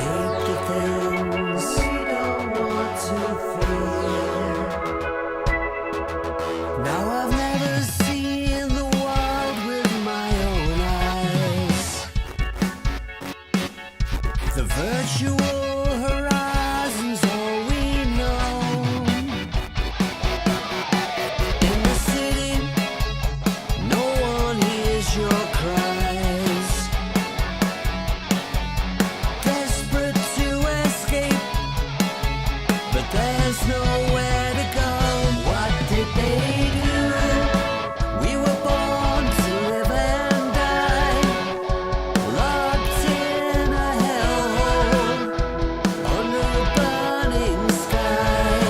escape the things we don't want to feel. Now I've never seen the world with my own eyes. The virtual horizon's all we know. In the city, no one hears your cries. Desperate to escape, but there's nowhere to go. What did they do? We were born to live and die, locked in a hellhole under a burning sky.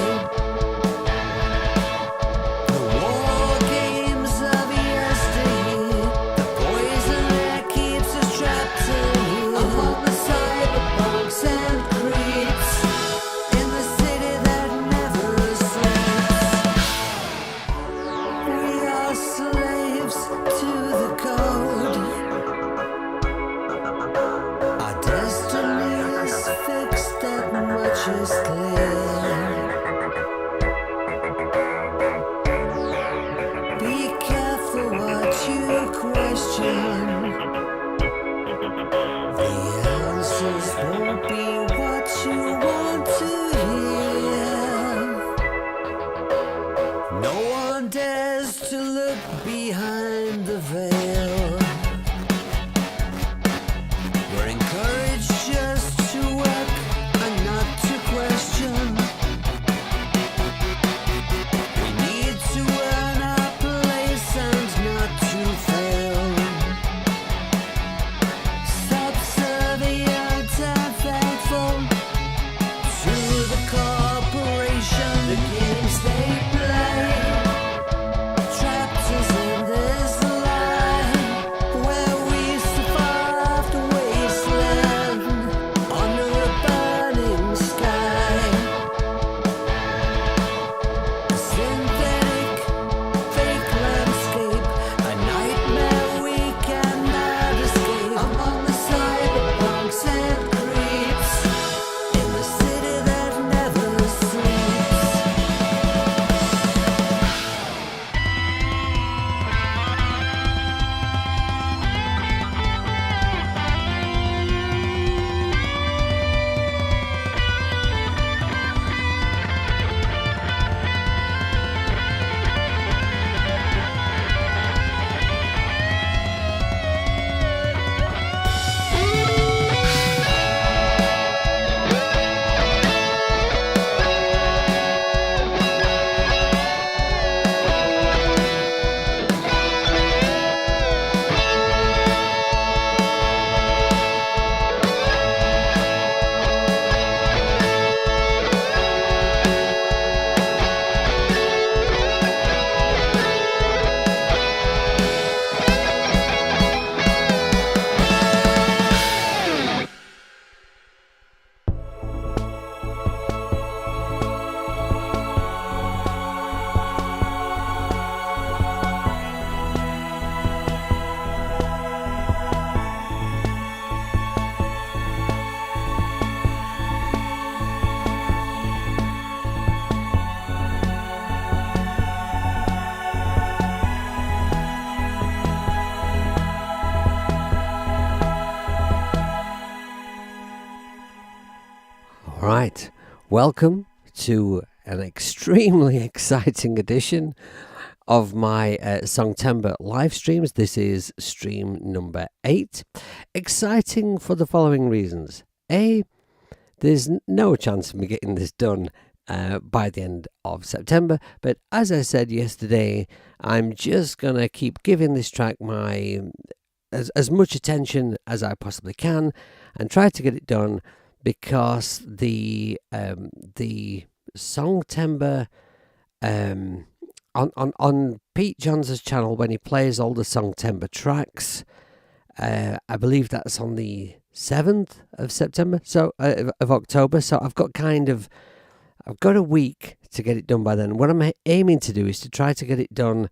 The war games of yesteryear, the poison that keeps us trapped in here. Among the cyberpunks and creeps, in the city that never sleeps. We are slaves to the code. Our destiny is fixed, that much is clear. Be careful what you question. The answers won't be what you want to hear. No one dares to look behind the veil. We're encouraged just to work and not to question. We need to earn our place and not to fail. Subservient and thankful to the corporation, the games they play. Trapped us in this lie, where we survived the wasteland under a burning sky. A synthetic, fake landscape, a nightmare we cannot escape. Among the cyberpunks and creeps, in the city that never sleeps. All right, welcome to an extremely exciting edition of my Songtember live streams. This is stream number 8. Exciting for the following reasons. A, there's no chance of me getting this done by the end of September, but as I said yesterday, I'm just going to keep giving this track my as much attention as I possibly can and try to get it done, because the Songtember on Pete Johns' channel, when he plays all the Songtember tracks, I believe that's on the 7th of September, so of October. So I've got a week to get it done by then. What I'm aiming to do is to try to get it done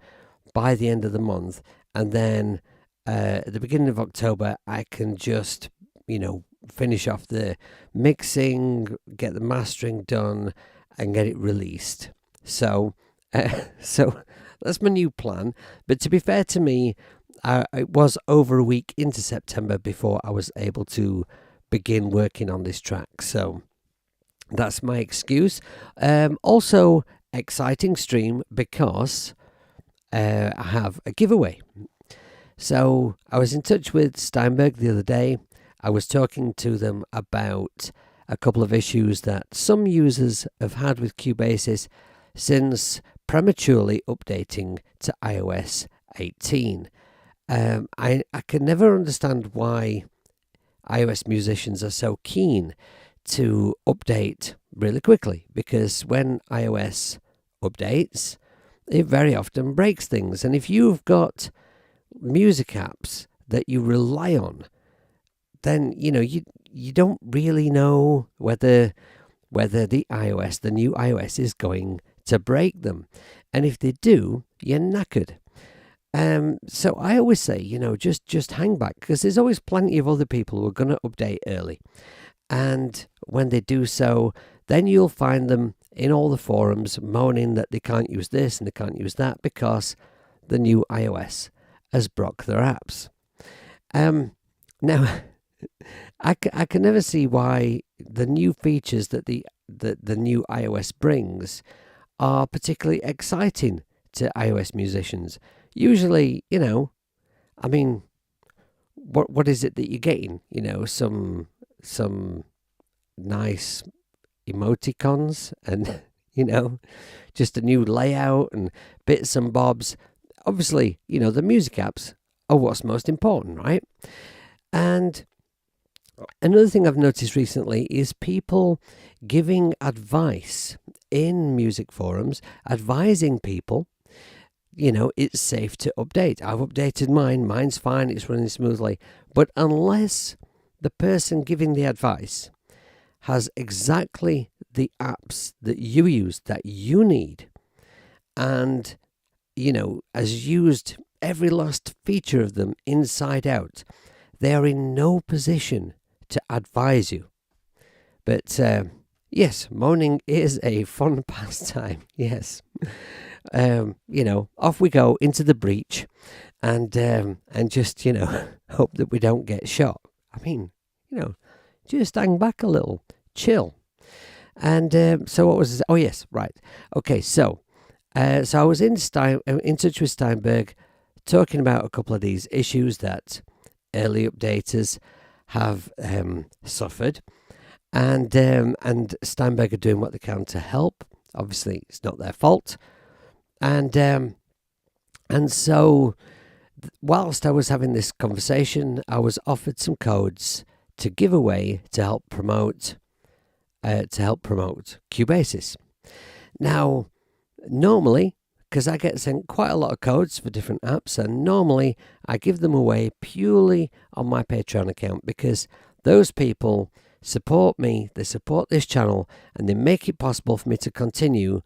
by the end of the month, and then at the beginning of October I can just finish off the mixing, get the mastering done, and get it released. So, so that's my new plan. But to be fair to me, it was over a week into September before I was able to begin working on this track. So that's my excuse. Also, exciting stream because I have a giveaway. So I was in touch with Steinberg the other day. I was talking to them about a couple of issues that some users have had with Cubasis since prematurely updating to iOS 18. I can never understand why iOS musicians are so keen to update really quickly, because when iOS updates, it very often breaks things. And if you've got music apps that you rely on, then you don't really know whether the new iOS is going to break them, and if they do, you're knackered. So I always say, just hang back, because there's always plenty of other people who are going to update early, and when they do so, then you'll find them in all the forums moaning that they can't use this and they can't use that because the new iOS has broke their apps. Now, I can never see why the new features that the new iOS brings are particularly exciting to iOS musicians. Usually, I mean, what is it that you're getting? Some nice emoticons and just a new layout and bits and bobs. Obviously, the music apps are what's most important, right? And another thing I've noticed recently is people giving advice in music forums, advising people, it's safe to update. I've updated mine. Mine's fine. It's running smoothly. But unless the person giving the advice has exactly the apps that you use, that you need, and, has used every last feature of them inside out, they are in no position to advise you. But yes, moaning is a fun pastime. Yes, off we go into the breach, and just hope that we don't get shot. I mean, just hang back a little, chill. And so what was this? Oh yes, right. Okay, so I was in touch with Steinberg, talking about a couple of these issues that early updaters have suffered, and Steinberg are doing what they can to help. Obviously, it's not their fault, and so whilst I was having this conversation, I was offered some codes to give away to help promote Cubasis. Now, normally, because I get sent quite a lot of codes for different apps, and normally I give them away purely on my Patreon account, because those people support me, they support this channel, and they make it possible for me to continue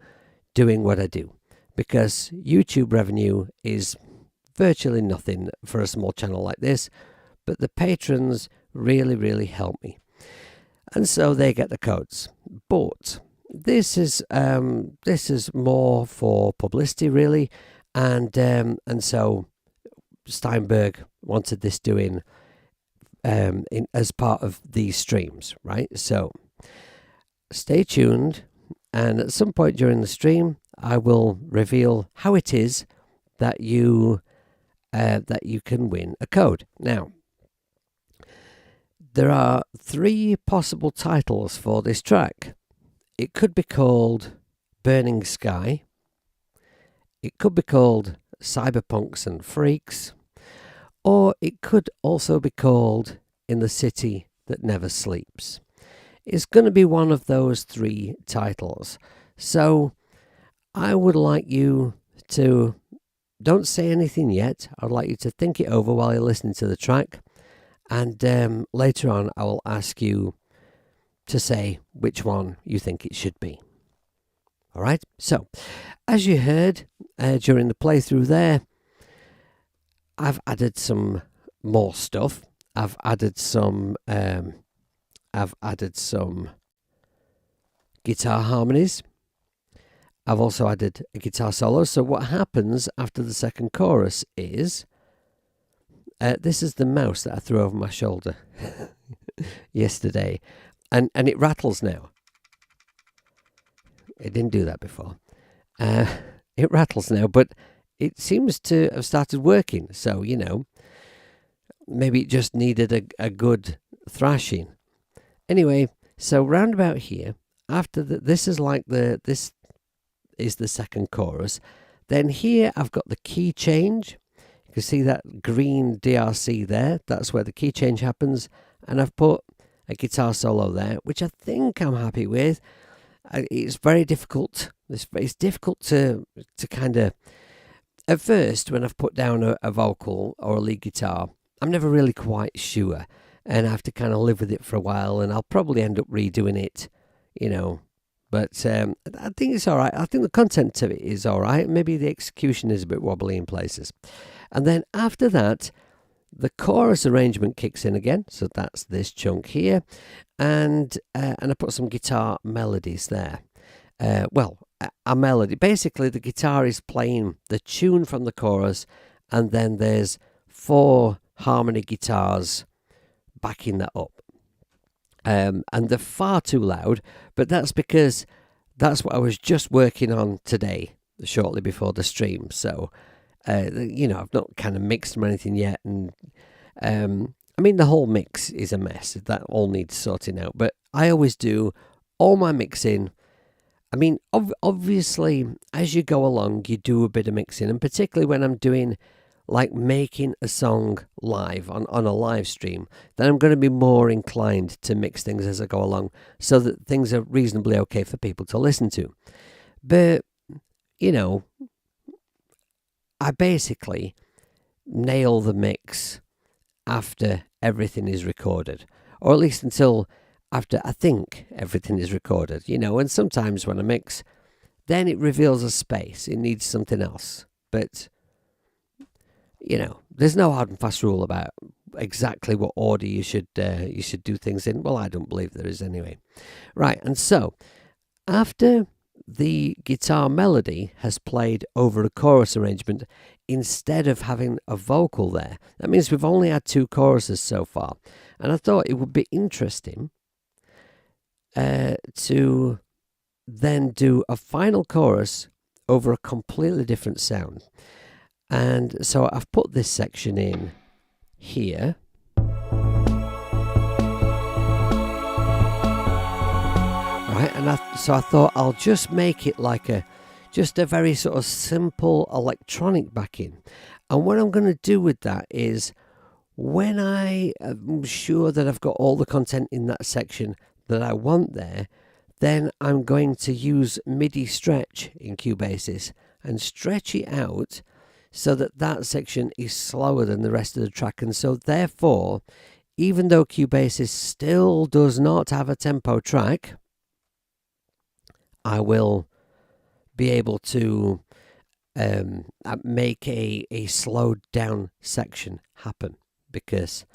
doing what I do, because YouTube revenue is virtually nothing for a small channel like this, but the patrons really, really help me. And so they get the codes. But this is more for publicity, really, and so Steinberg wanted this doing as part of these streams, right? So stay tuned, and at some point during the stream, I will reveal how it is that you can win a code. Now, there are 3 possible titles for this track. It could be called Burning Sky. It could be called Cyberpunks and Freaks. Or it could also be called In the City That Never Sleeps. It's going to be one of those 3 titles. So I would like you to, don't say anything yet. I'd like you to think it over while you're listening to the track. And later on, I will ask you to say which one you think it should be. All right? So, as you heard during the playthrough there, I've added some more stuff. I've added some I've added some guitar harmonies. I've also added a guitar solo. So what happens after the second chorus is, this is the mouse that I threw over my shoulder yesterday, and it rattles now. It didn't do that before. It rattles now, but it seems to have started working. So, maybe it just needed a good thrashing. Anyway, so round about here, after this is like this is the second chorus. Then here I've got the key change. You can see that green DRC there. That's where the key change happens. And I've put a guitar solo there, which I think I'm happy with. It's very difficult. It's difficult to kind of, at first, when I've put down a vocal or a lead guitar, I'm never really quite sure. And I have to kind of live with it for a while, and I'll probably end up redoing it, But I think it's all right. I think the content of it is all right. Maybe the execution is a bit wobbly in places. And then after that, the chorus arrangement kicks in again. So that's this chunk here. And I put some guitar melodies there. A melody. Basically, the guitar is playing the tune from the chorus, and then there's 4 harmony guitars backing that up. And they're far too loud, but that's because that's what I was just working on today, shortly before the stream. So, I've not kind of mixed them or anything yet. And, the whole mix is a mess. That all needs sorting out. But I always do all my mixing. Obviously, as you go along, you do a bit of mixing. And particularly when I'm doing, like, making a song live on a live stream, then I'm going to be more inclined to mix things as I go along so that things are reasonably okay for people to listen to. But, I basically nail the mix after everything is recorded, or at least until after I think everything is recorded, and sometimes when I mix, then it reveals a space. It needs something else. But there's no hard and fast rule about exactly what order you should do things in. Well, I don't believe there is anyway. Right, and so after the guitar melody has played over a chorus arrangement instead of having a vocal there, that means we've only had 2 choruses so far. And I thought it would be interesting to then do a final chorus over a completely different sound. And so I've put this section in here. Right, and so I thought I'll just make it like just a very sort of simple electronic backing. And what I'm going to do with that is, when I am sure that I've got all the content in that section that I want there, then I'm going to use MIDI stretch in Cubasis and stretch it out so that section is slower than the rest of the track. And so therefore, even though Cubasis still does not have a tempo track, I will be able to make a slowed down section happen, because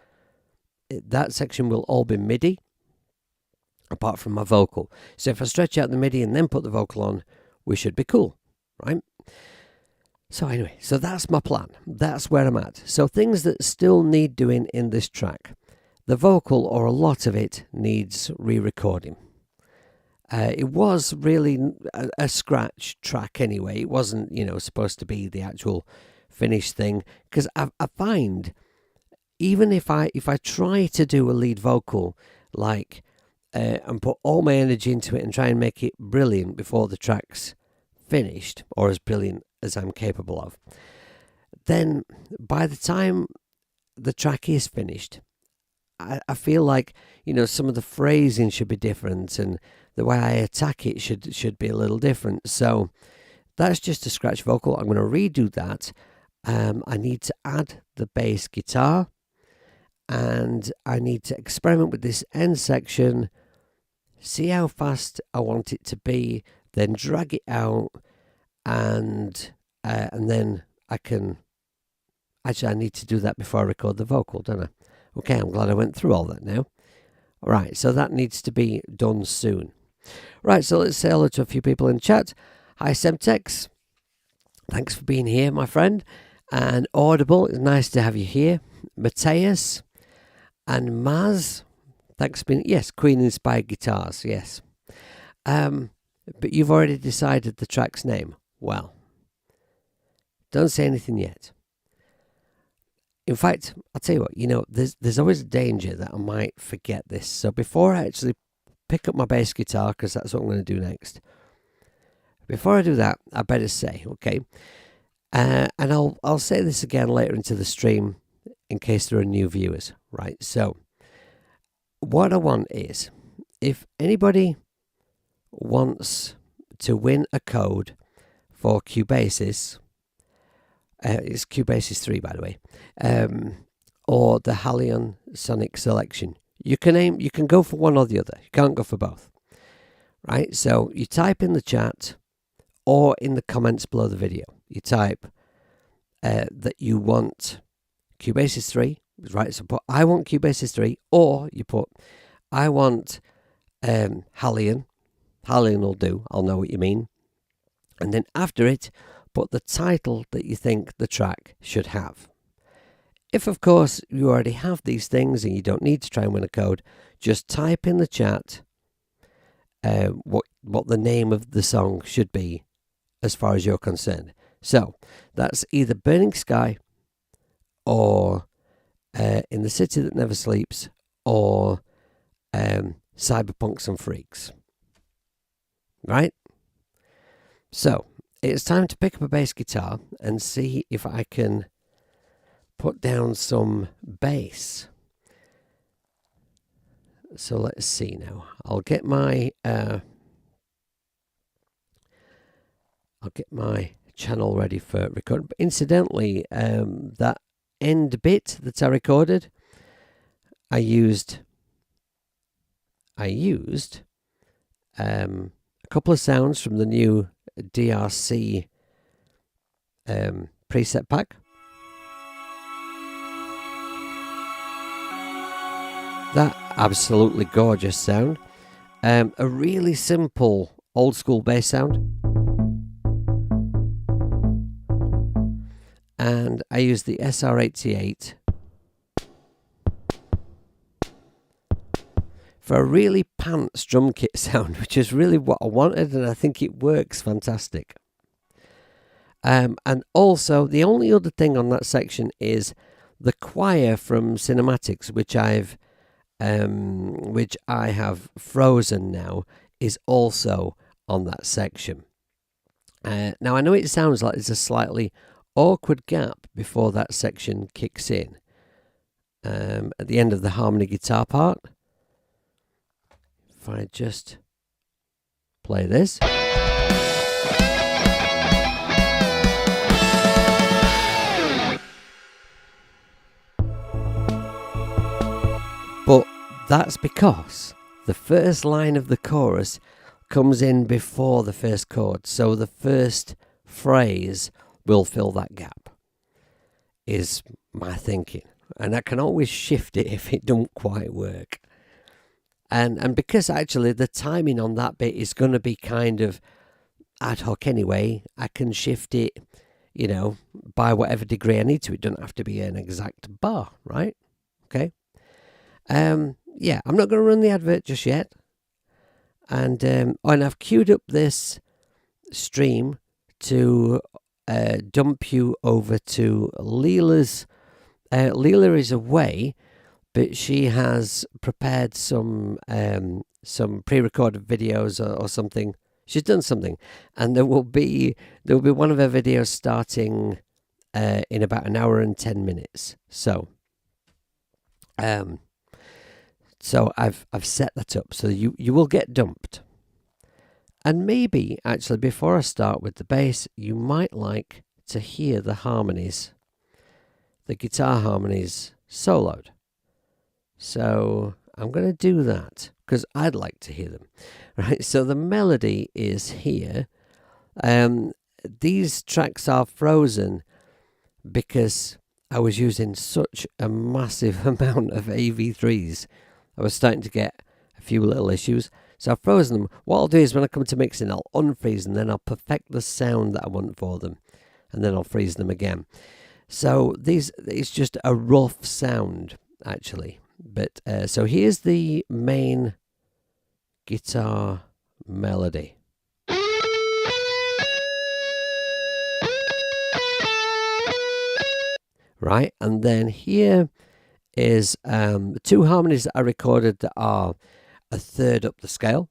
that section will all be MIDI apart from my vocal. So if I stretch out the MIDI and then put the vocal on, we should be cool, right? So anyway, so that's my plan. That's where I'm at. So things that still need doing in this track. The vocal, or a lot of it, needs re-recording. It was really a scratch track anyway. It wasn't, supposed to be the actual finished thing. Because I find, even if I try to do a lead vocal, and put all my energy into it and try and make it brilliant before the track's finished, or as brilliant as I'm capable of, then by the time the track is finished, I feel like, some of the phrasing should be different, and the way I attack it should be a little different. So that's just a scratch vocal. I'm going to redo that. I need to add the bass guitar, and I need to experiment with this end section, see how fast I want it to be, then drag it out, and then I can... Actually, I need to do that before I record the vocal, don't I? Okay, I'm glad I went through all that now. Right, so that needs to be done soon. Right, so let's say hello to a few people in chat. Hi, Semtex. Thanks for being here, my friend. And Audible, it's nice to have you here. Mateus and Maz, thanks for being... Yes, Queen-inspired guitars, yes. But you've already decided the track's name. Well, don't say anything yet. In fact, I'll tell you what, there's always a danger that I might forget this. So before I actually pick up my bass guitar, because that's what I'm going to do next, before I do that, I better say, okay, and I'll say this again later into the stream in case there are new viewers, right? So what I want is, if anybody wants to win a code for Cubasis, it's Cubasis 3, by the way, or the Halion Sonic Selection. You can go for one or the other. You can't go for both. Right? So you type in the chat or in the comments below the video. You type that you want Cubasis 3. Right? So put I want Cubasis 3, or you put I want Halion. Halion will do. I'll know what you mean. And then after it, put the title that you think the track should have. If, of course, you already have these things and you don't need to try and win a code, just type in the chat what the name of the song should be as far as you're concerned. So that's either Burning Sky or In the City That Never Sleeps or Cyberpunks and Freaks. Right? So it's time to pick up a bass guitar and see if I can put down some bass. So let's see now. I'll get my channel ready for recording. But incidentally, that end bit that I recorded, I used a couple of sounds from the new DRC preset pack. That absolutely gorgeous sound. A really simple old school bass sound. And I used the SR88 for a really pants drum kit sound, which is really what I wanted, and I think it works fantastic. And also, the only other thing on that section is the choir from Cinematics, which I have frozen now, is also on that section. Now, I know it sounds like there's a slightly awkward gap before that section kicks in. At the end of the harmony guitar part, if I just play this. But that's because the first line of the chorus comes in before the first chord. So the first phrase will fill that gap, is my thinking. And I can always shift it if it don't quite work. And because actually the timing on that bit is going to be kind of ad hoc anyway, I can shift it, by whatever degree I need to. It doesn't have to be an exact bar, right? Okay. Yeah, I'm not going to run the advert just yet. And I've queued up this stream to dump you over to Leela's. Leela is away, but she has prepared some pre-recorded videos or something. She's done something, and there will be one of her videos starting in about an hour and 10 minutes. So I've set that up, so you will get dumped. And maybe, actually, before I start with the bass, you might like to hear the harmonies, the guitar harmonies soloed. So I'm going to do that, because I'd like to hear them. Right, so the melody is here. These tracks are frozen because I was using such a massive amount of AV3s I was starting to get a few little issues. So I've frozen them. What I'll do is when I come to mixing, I'll unfreeze and then I'll perfect the sound that I want for them. And then I'll freeze them again. So it's just a rough sound, actually. But so here's the main guitar melody. Right, and then here is two harmonies that I recorded that are a third up the scale.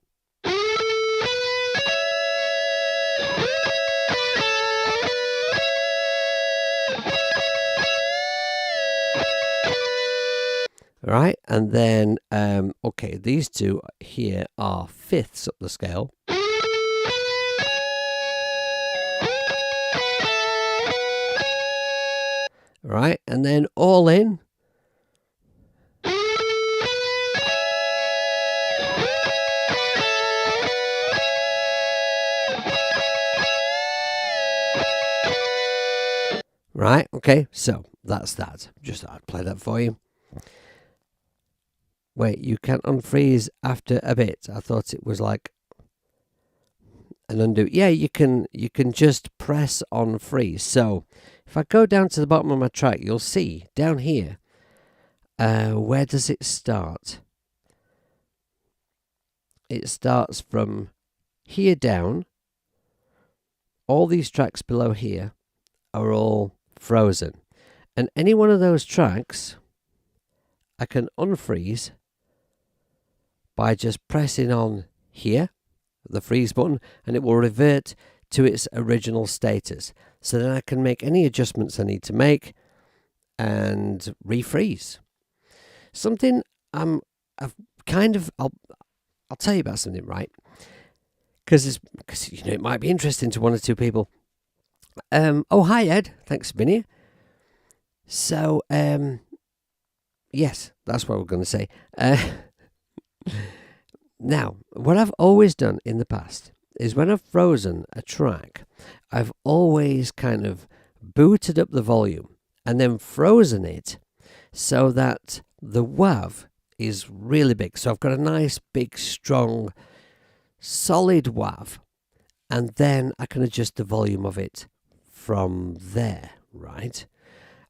Right, and then okay, these two here are fifths up the scale. Right, and then all in. Right, okay, so that's that. Just thought I'd play that for you. Wait, you can't unfreeze after a bit. I thought it was like an undo. Yeah, you can just press on freeze. So if I go down to the bottom of my track, you'll see down here, where does it start? It starts from here down. All these tracks below here are all frozen. And any one of those tracks, I can unfreeze by just pressing on here, the freeze button, and it will revert to its original status. So then I can make any adjustments I need to make and refreeze. Something I've kind of, I'll tell you about something, right? Because you know, it might be interesting to one or two people. Oh, hi Ed, thanks for being here. So, yes, that's what we're going to say. Now, what I've always done in the past is when I've frozen a track, I've always kind of booted up the volume and then frozen it so that the WAV is really big. So I've got a nice, big, strong, solid WAV, and then I can adjust the volume of it from there, right?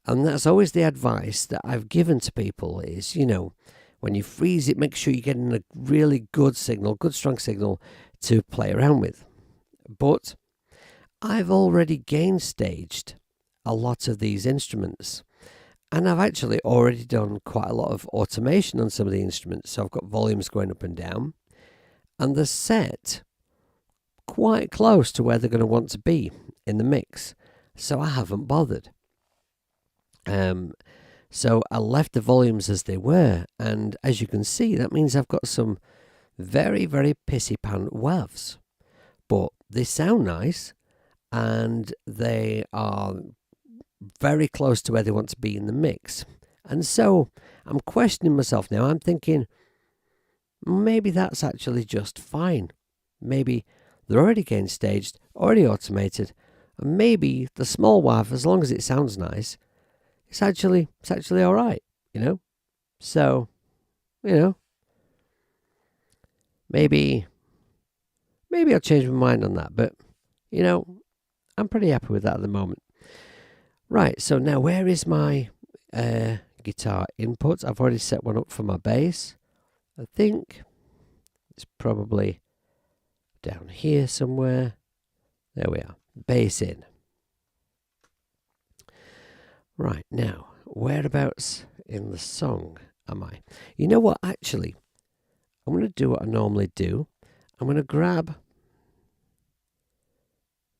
And that's always the advice that I've given to people is, you know, when you freeze it, make sure you're getting a really good signal, good strong signal to play around with. But I've already gain staged a lot of these instruments. And I've actually already done quite a lot of automation on some of the instruments. So I've got volumes going up and down. And they're set quite close to where they're going to want to be in the mix. So I haven't bothered. So I left the volumes as they were, and as you can see, that means I've got some very, very pissy pant WAVs. But they sound nice, and they are very close to where they want to be in the mix. And so I'm questioning myself now. I'm thinking, maybe that's actually just fine. Maybe they're already gain staged, already automated, and maybe the small WAV, as long as it sounds nice, it's actually all right, you know. So, you know, maybe I'll change my mind on that. But, you know, I'm pretty happy with that at the moment. Right. So now, where is my guitar input? I've already set one up for my bass. I think it's probably down here somewhere. There we are. Bass in. Right, now, whereabouts in the song am I? You know what, actually, I'm going to do what I normally do. I'm going to grab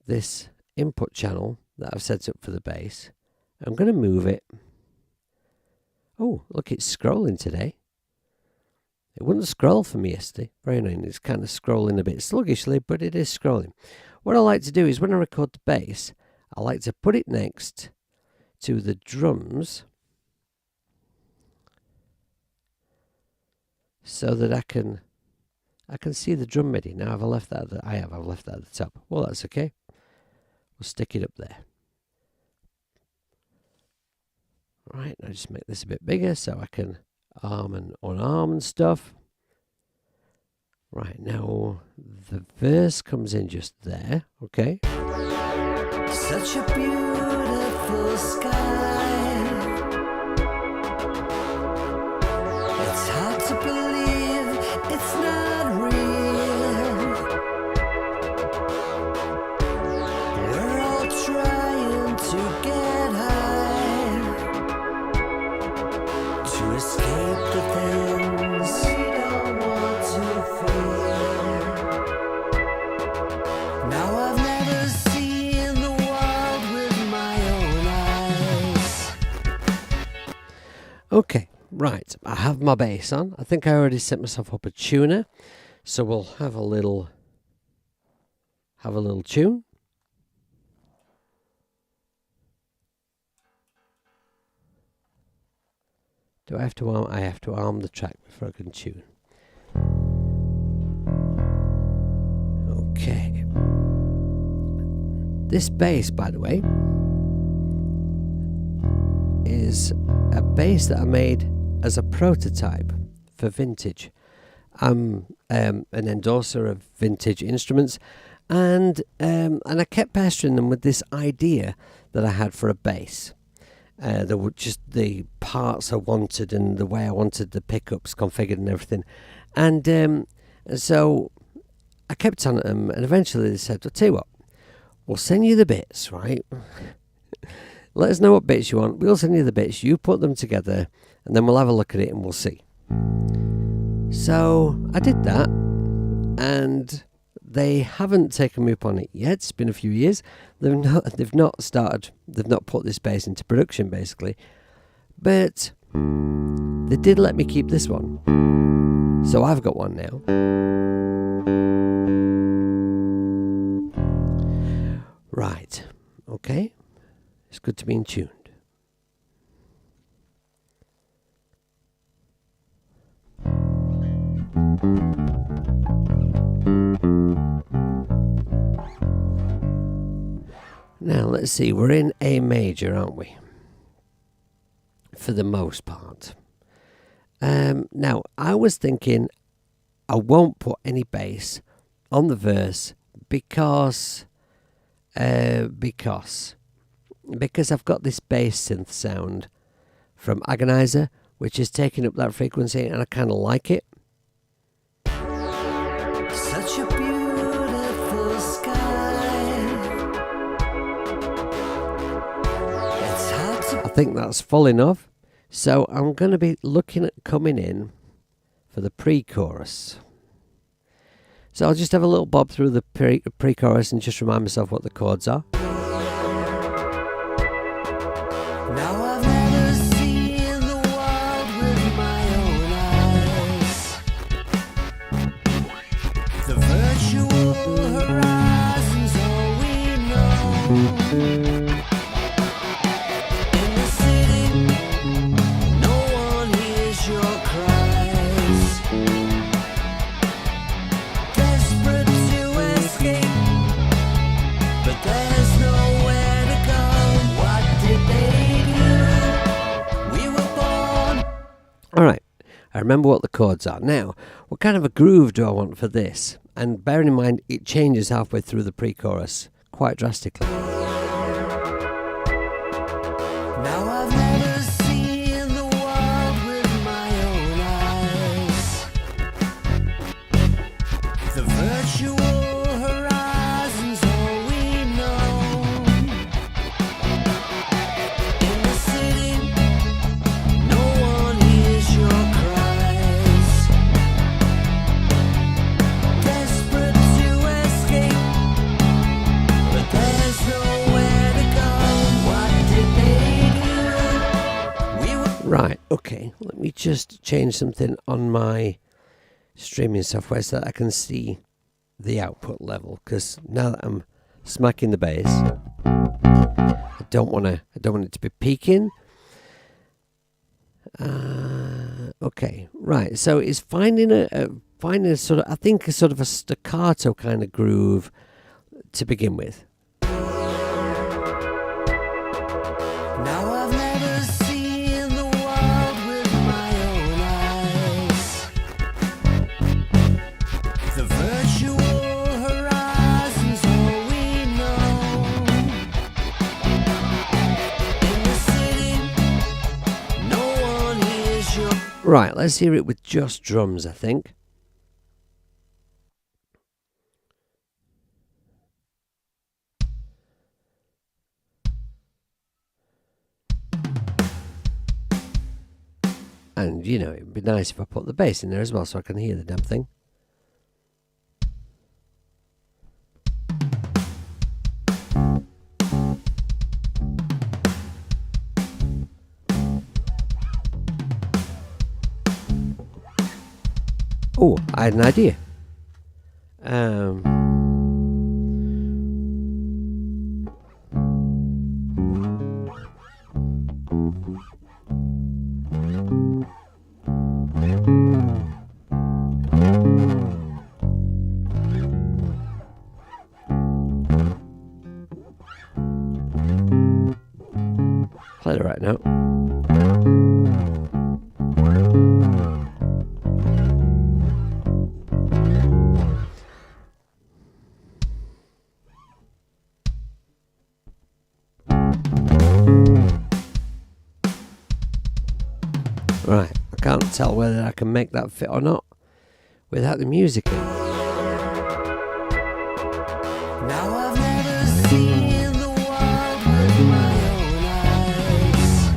this input channel that I've set up for the bass. I'm going to move it. Oh, look, it's scrolling today. It wouldn't scroll for me yesterday. Very annoying. It's kind of scrolling a bit sluggishly, but it is scrolling. What I like to do is when I record the bass, I like to put it next to the drums so that I can see the drum MIDI. Now I've left that I've left that at the top. Well, that's okay. We'll stick it up there. Right, now just make this a bit bigger so I can arm and unarm and stuff. Right, now the verse comes in just there, okay? Such a beautiful sky. It's hard to believe it's not real. We're all trying to get high, to escape the things we don't want to feel. Now I've never seen the world with my own eyes. Okay, right, I have my bass on. I think I already set myself up a tuner, so we'll have a little tune. Do I have to arm? I have to arm the track before I can tune. Okay. This bass, by the way, is a bass that I made as a prototype for vintage. I'm an endorser of vintage instruments, and I kept pestering them with this idea that I had for a bass. There were just the parts I wanted and the way I wanted the pickups configured and everything. And so I kept on at them, and eventually they said, I'll tell you what, we'll send you the bits, right? Let us know what bits you want. We'll send you the bits. You put them together, and then we'll have a look at it and we'll see. So I did that, and they haven't taken me up on it yet. It's been a few years. They've not put this bass into production, basically. But they did let me keep this one. So I've got one now. Right. Okay. It's good to be in tuned. Now, let's see, we're in A major, aren't we? For the most part. Now, I was thinking I won't put any bass on the verse because I've got this bass synth sound from Agonizer, which is taking up that frequency, and I kind of like it. Such a beautiful sky. It's hard to I think that's full enough. So I'm going to be looking at coming in for the pre-chorus. So I'll just have a little bob through the pre-chorus and just remind myself what the chords are. Now I've never seen the world with my own eyes. The virtual horizon's all we know. In the city, no one hears your cries. Desperate to escape, but there's nowhere to go. What did they do? We were born. Alright, I remember what the chords are. Now, what kind of a groove do I want for this? And bearing in mind, it changes halfway through the pre-chorus quite drastically. Now I've never seen the world with my own eyes. The virtual horizon's all we know. In the city, no one hears your cries. Desperate to escape, but there's nowhere to go. What did they do? We were Right, okay, let me just change something on my streaming software so that I can see the output level, because now that I'm smacking the bass, I don't want it to be peaking. Okay, right, so it's finding a sort of, I think a sort of a staccato kind of groove to begin with. Now I've never seen the world with my own Right, let's hear it with just drums, I think. And, you know, it'd be nice if I put the bass in there as well so I can hear the damn thing. Oh, I had an idea. Play the right note. Right, I can't tell whether I can make that fit or not without the music in. Now I've never seen the world with my own eyes.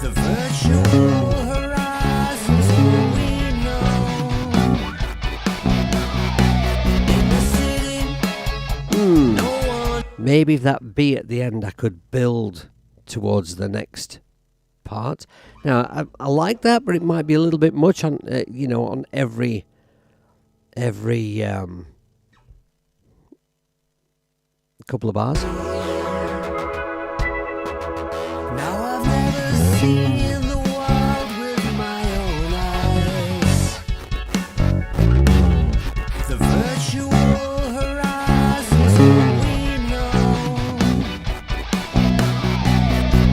The virtual horizons all we know. In the city, no one. Maybe if that beat at the end I could build towards the next part. Now I like that, but it might be a little bit much on you know, on every couple of bars. Now I've never seen the world with my own eyes. The virtual horizons all we know.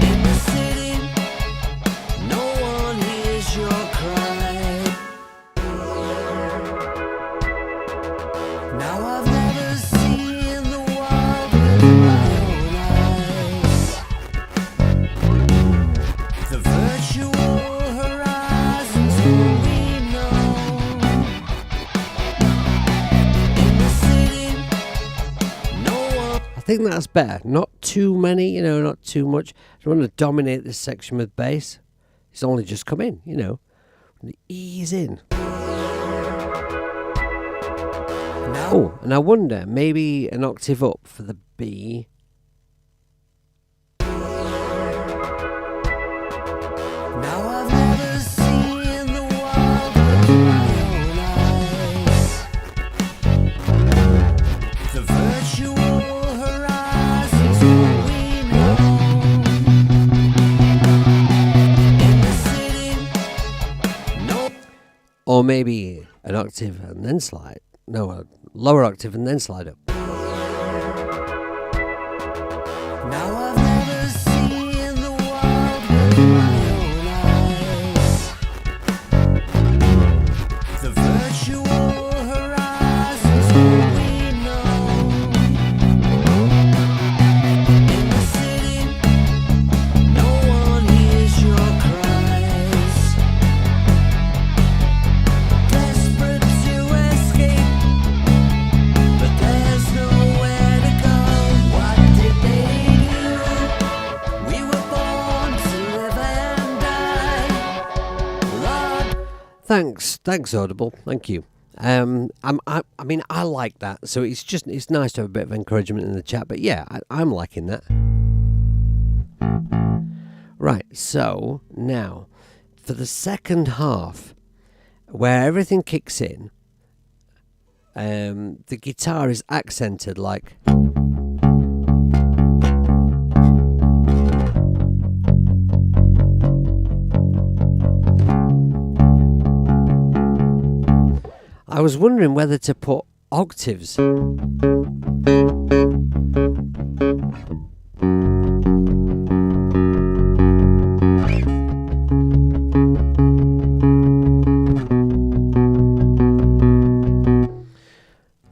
In the city, no one hears your cry. Now I've never seen the world with my own eyes. The virtual horizons all we know. In the city, no one. I think that's better. Not too many, you know, not too much. I don't want to dominate this section with bass. It's only just come in, you know. Ease in. Now Oh, and I wonder, maybe an octave up for the B. Now I've never seen the world with my own eyes. The virtual horizons all we know. In the city, no. Or maybe an octave and then slide. No, a lower octave and then slide up. Now I've never seen the world with my own eyes. The virtual horizons all we know. In the city, no one hears your cries. Desperate to escape, but there's nowhere to go. What did they do? We were born to live and die. Lord, Thanks, Audible. Thank you. I mean, I like that. So it's nice to have a bit of encouragement in the chat. But yeah, I'm liking that. Right. So now, for the second half, where everything kicks in, the guitar is accented like. I was wondering whether to put octaves.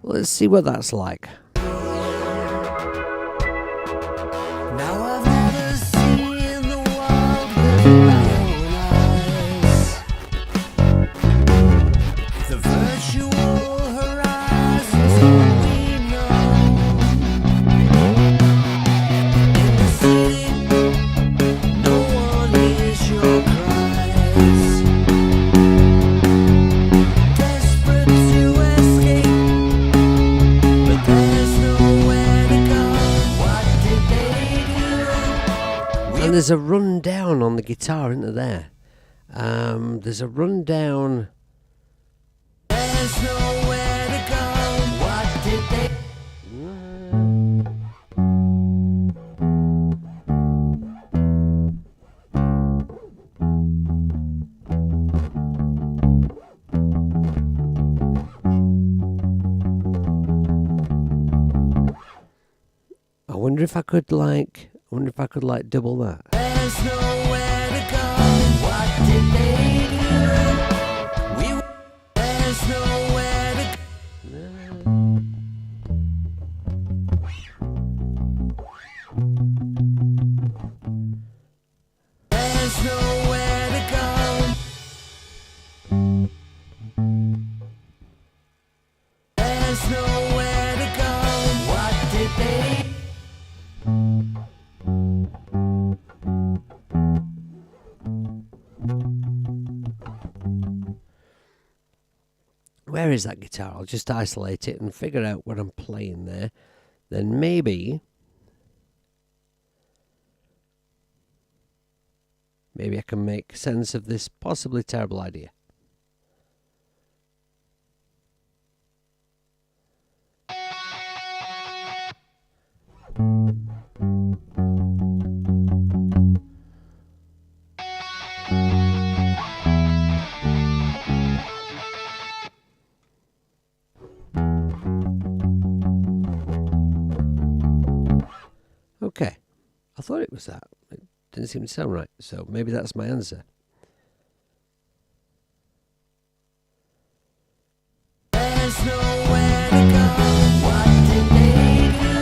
Let's see what that's like. now I've never seen the world with my own there's a rundown on the guitar, isn't there? There's a rundown. There's nowhere to go. What did they? I wonder if I could like double that. There's nowhere to go. What did they do? There's nowhere to go. There's nowhere to go. There's nowhere to go. What did they? Where is that guitar? I'll just isolate it and figure out what I'm playing there. Then maybe I can make sense of this possibly terrible idea. Okay, I thought it was that. It didn't seem to sound right, so maybe that's my answer. There's nowhere to go. What did they do?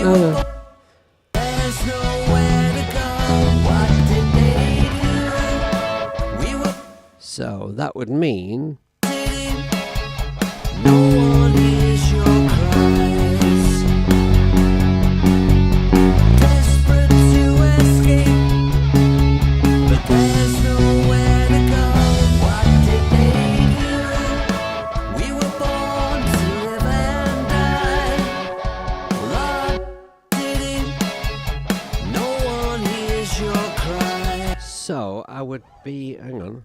No. There's nowhere to go. What did they do? We were So that would mean sitting. No one hears your cries. Desperate to escape, but there's nowhere to go. What did they do? We were born to live and die. Love didn't. No one hears your cry. so. I would be. Hang on.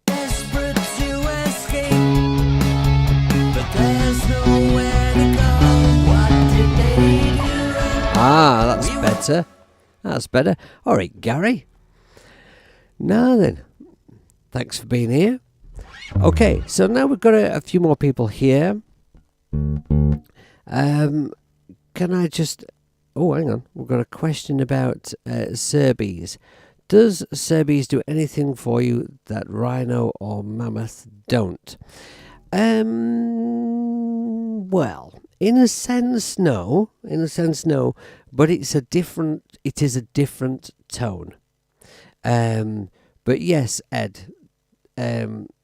Desperate to escape, but there's nowhere to go. What did they do? Ah, that's better. That's better. All right, Gary. Now then, thanks for being here. Okay, so now we've got a few more people here. Can I just... Oh, hang on. We've got a question about Serbies. Does Serbies do anything for you that Rhino or Mammoth don't? Well, in a sense, no. But it is a different tone. But yes, Ed,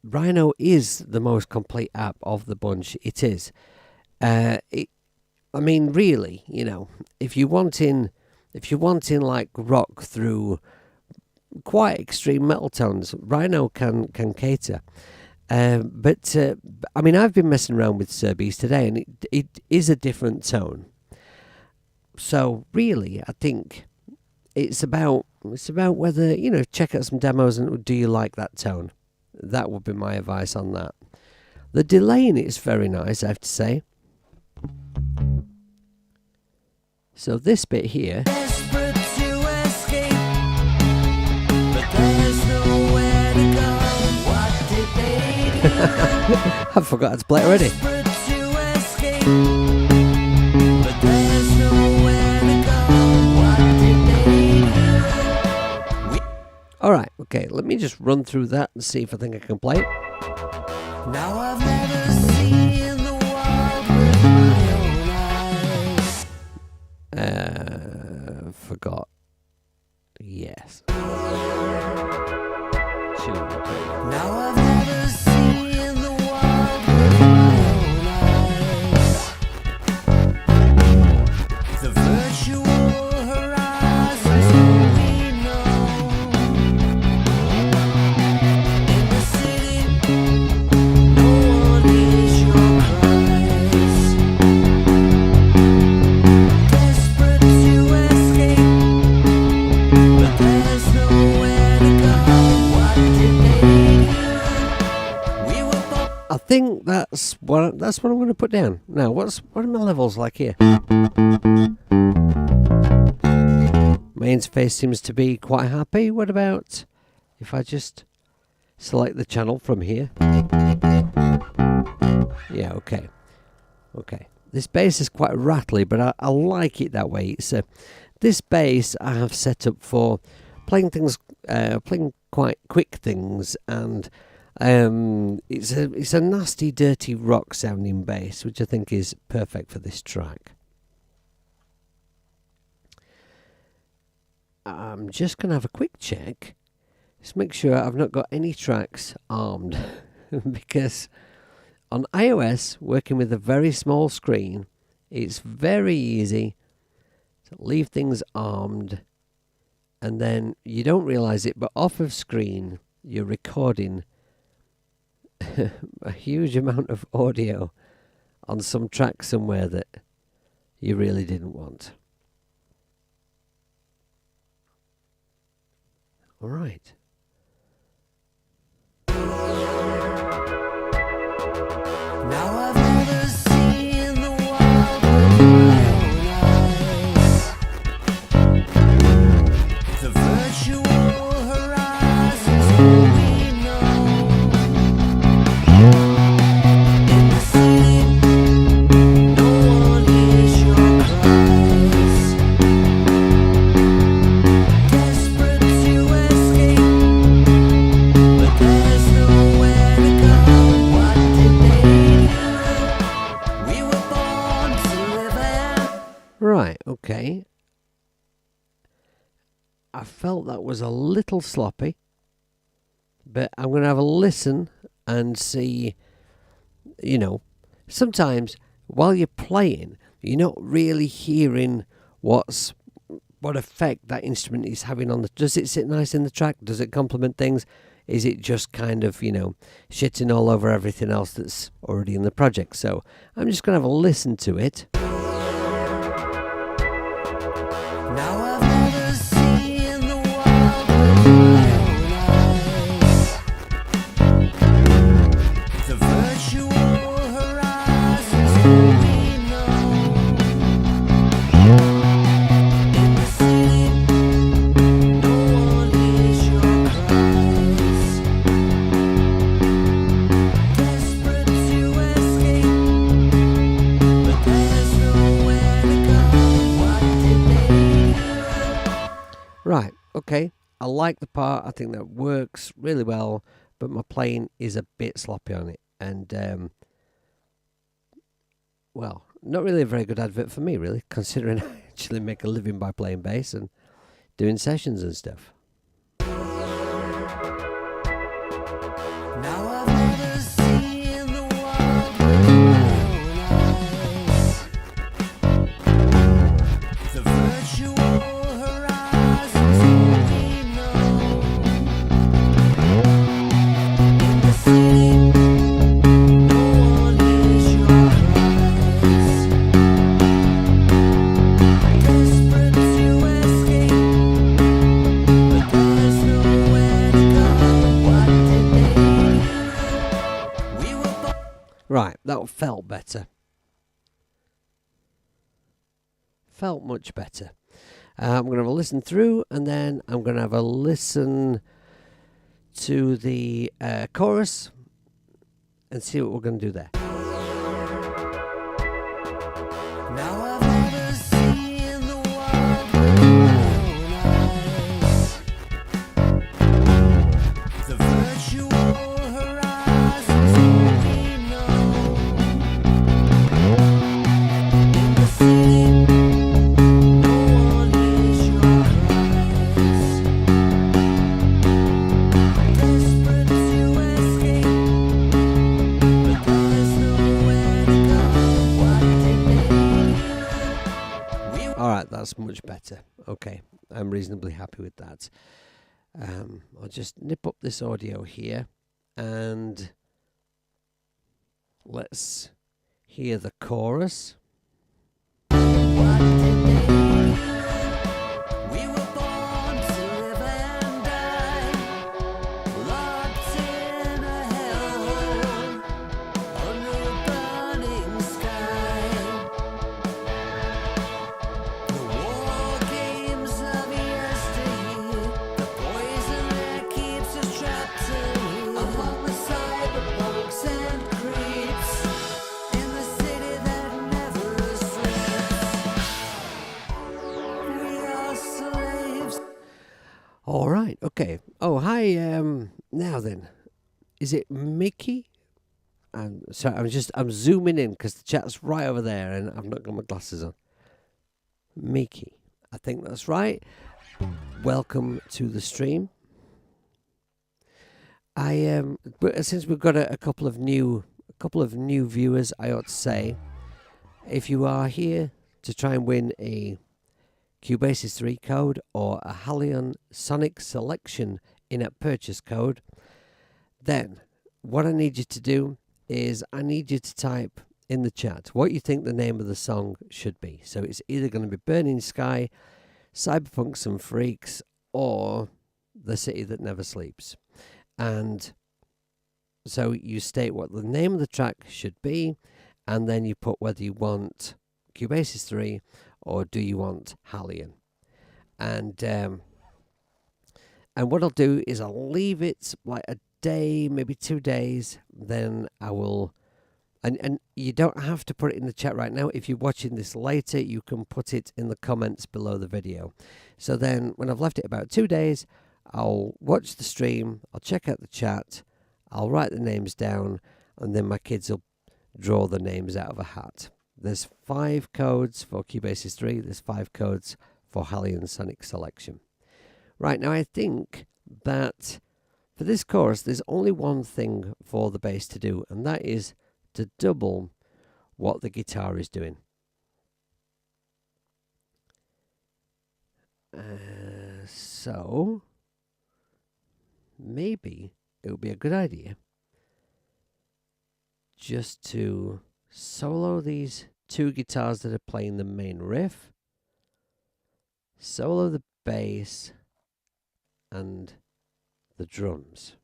Rhino is the most complete app of the bunch. It is. I mean, really, you know, if you're wanting like rock through quite extreme metal tones, Rhino can cater. But I mean, I've been messing around with Serbies today, and it is a different tone. So really, I think it's about whether, you know, check out some demos and do you like that tone. That would be my advice on that. The delay in it is very nice, I have to say. So this bit here. Desperate to escape, but there's nowhere to go. What did they do? I forgot to play it already. Desperate to escape, but there's nowhere to go. What did they do? Alright, okay, let me just run through that and see if I think I can play it. Now I've never seen the world with my own eyes. Forgot. Yes. Now I've that's what I'm going to put down. Now, what are my levels like here? My interface seems to be quite happy. What about if I just select the channel from here? Yeah, okay. Okay. This bass is quite rattly, but I like it that way. So this bass I have set up for playing quite quick things, and it's a nasty, dirty rock sounding bass, which I think is perfect for this track. I'm just going to have a quick check. Just make sure I've not got any tracks armed. Because on iOS, working with a very small screen, it's very easy to leave things armed. And then you don't realise it, but off of screen, you're recording a huge amount of audio on some track somewhere that you really didn't want. All right. Now I've never seen the world with my own eyes. The virtual horizons all we know. In the city, no one hears your cries. Desperate to escape, but there's nowhere to go. What did they do? We were born to live in. Right, okay. I felt that was a little sloppy, but I'm going to have a listen and see, sometimes while you're playing, you're not really hearing what effect that instrument is having on does it sit nice in the track? Does it complement things? Is it just kind of, shitting all over everything else that's already in the project? So I'm just going to have a listen to it. Now I've never seen the world with my own eyes. The virtual horizons all we know. In the city, no one hears your cries. Desperate to escape, but there's nowhere to go. What did they do? Right, okay. I like the part. I think that works really well, but my playing is a bit sloppy on it. And, well, not really a very good advert for me, really, considering I actually make a living by playing bass and doing sessions and stuff. Now I've never seen the world with my own eyes. The virtual horizons all we know. In the city, no one hears your cries. Desperate to escape, but there's nowhere to go. What did they do? We were born. Right, that felt better. Felt much better. I'm going to have a listen through, and then I'm going to have a listen to the chorus and see what we're going to do there. Now I've never seen the world with my own eyes. The virtual horizons all we know. In the city, no one hears your cries. Desperate to escape, but there's nowhere to go. What did they do? Alright, that's much better. Okay, I'm reasonably happy with that. I'll just nip up this audio here and let's hear the chorus. What did they do? We were born to live and die, locked in a hellhole, under Okay. Oh, hi. Now then, is it Mickey? I'm sorry. I'm zooming in because the chat's right over there, and I've not got my glasses on. Mickey, I think that's right. Welcome to the stream. But since we've got a couple of new viewers, I ought to say, if you are here to try and win a Cubasis 3 code or a Halion Sonic Selection in-app purchase code, then what I need you to do is I need you to type in the chat what you think the name of the song should be. So it's either going to be Burning Sky, Cyberpunk Some Freaks, or The City That Never Sleeps. And so you state what the name of the track should be, and then you put whether you want Cubasis 3 or do you want Halion. And what I'll do is I'll leave it like a day, maybe 2 days, then I will... And you don't have to put it in the chat right now. If you're watching this later, you can put it in the comments below the video. So then when I've left it about 2 days, I'll watch the stream, I'll check out the chat, I'll write the names down, and then my kids will draw the names out of a hat. There's 5 codes for Cubasis 3, there's 5 codes for Halion Sonic Selection. Right, now I think that for this chorus, there's only one thing for the bass to do, and that is to double what the guitar is doing. So maybe it would be a good idea just to solo these 2 guitars that are playing the main riff, solo the bass and the drums.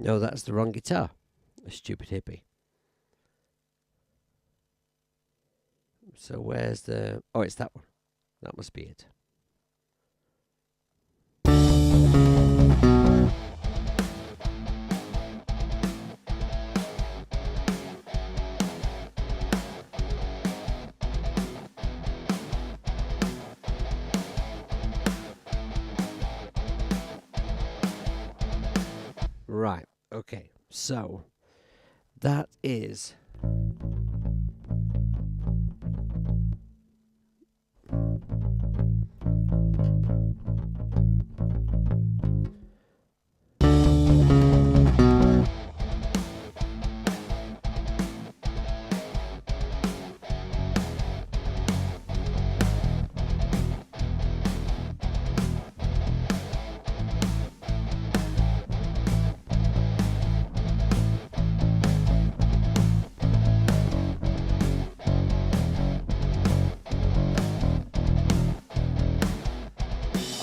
No, that's the wrong guitar. A stupid hippie. So where's the... Oh, it's that one. That must be it. Right, okay, so that is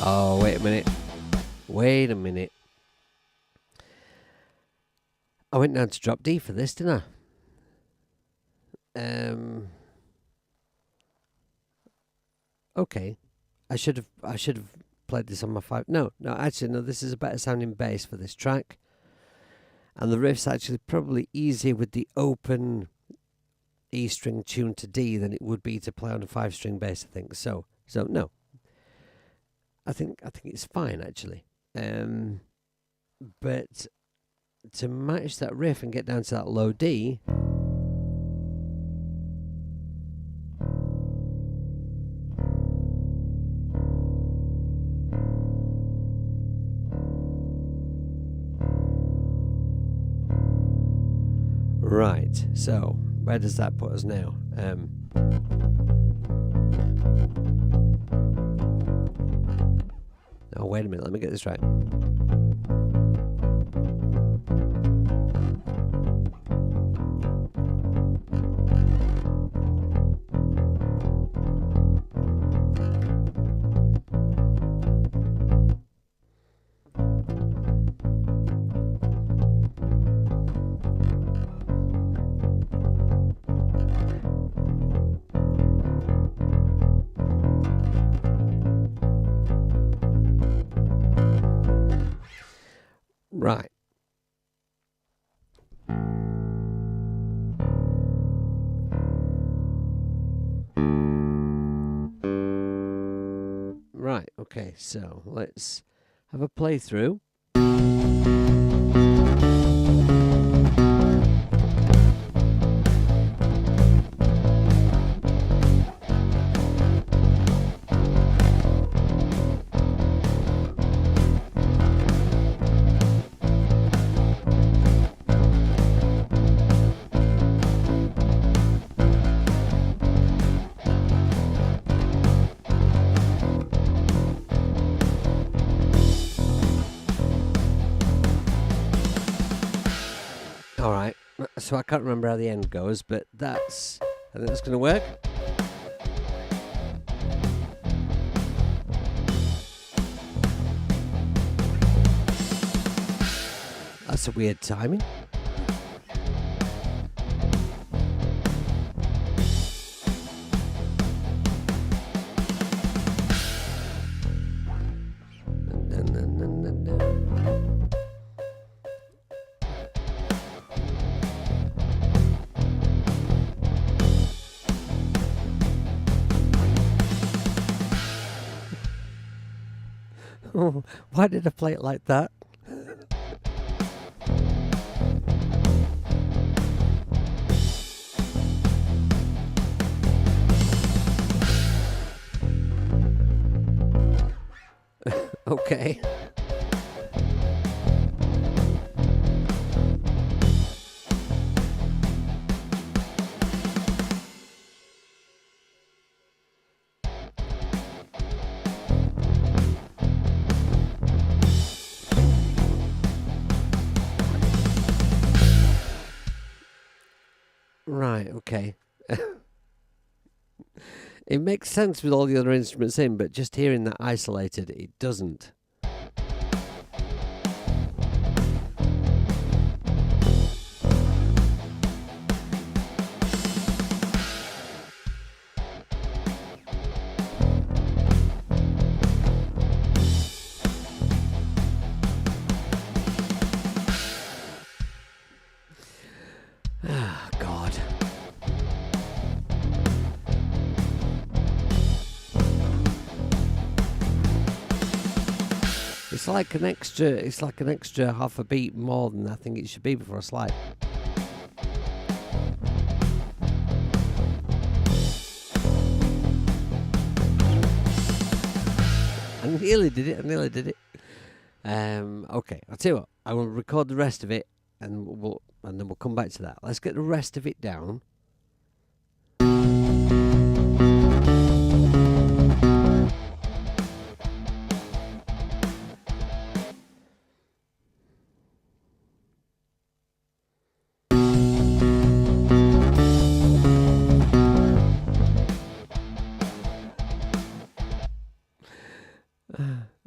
Oh, wait a minute. Wait a minute. I went down to drop D for this, didn't I? Okay. I should have played this on my 5. No, actually, no, this is a better sounding bass for this track. And the riff's actually probably easier with the open E string tuned to D than it would be to play on a 5-string bass, I think. So no. I think it's fine actually, but to match that riff and get down to that low D, right? So where does that put us now? Oh, wait a minute, let me get this right. Right. Right, okay, so let's have a playthrough. Alright, so I can't remember how the end goes, but I think that's going to work. That's a weird timing. Oh, why did I play it like that? Okay. Right, okay. It makes sense with all the other instruments in, but just hearing that isolated, it doesn't. Ah, God. It's like an extra half a beat more than I think it should be before a slide. I nearly did it. Okay, I'll tell you what. I will record the rest of it, and then we'll come back to that. Let's get the rest of it down.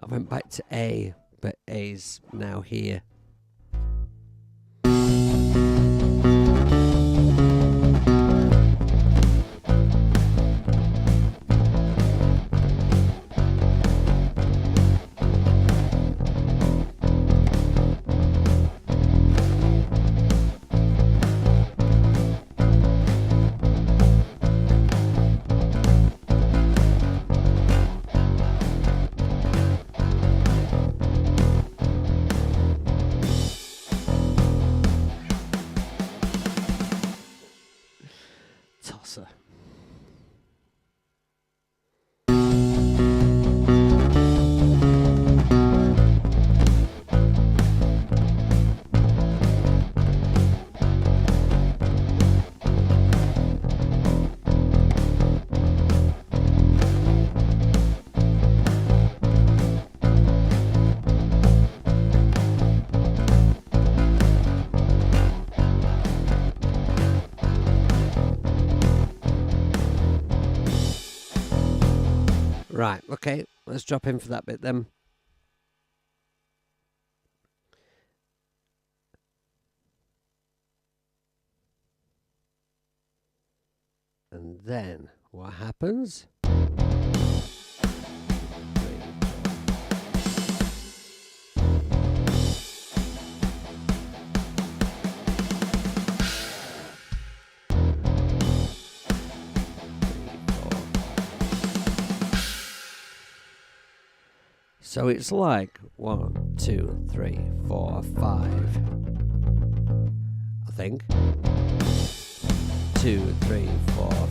I went back to A, but A's now here. Tosser. Right, okay, let's drop in for that bit then. And then what happens? So it's like 1, 2, 3, 4, 5. I think 2, 3, 4, 5.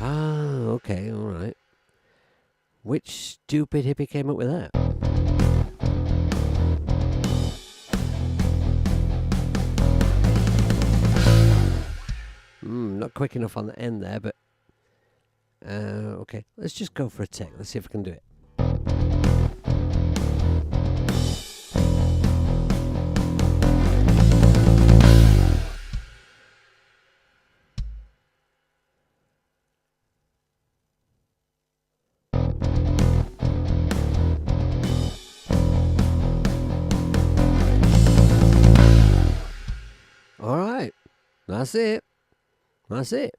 Ah, okay, all right. Which stupid hippie came up with that? Not quick enough on the end there, but okay. Let's just go for a take. Let's see if I can do it. All right. That's it. That's it.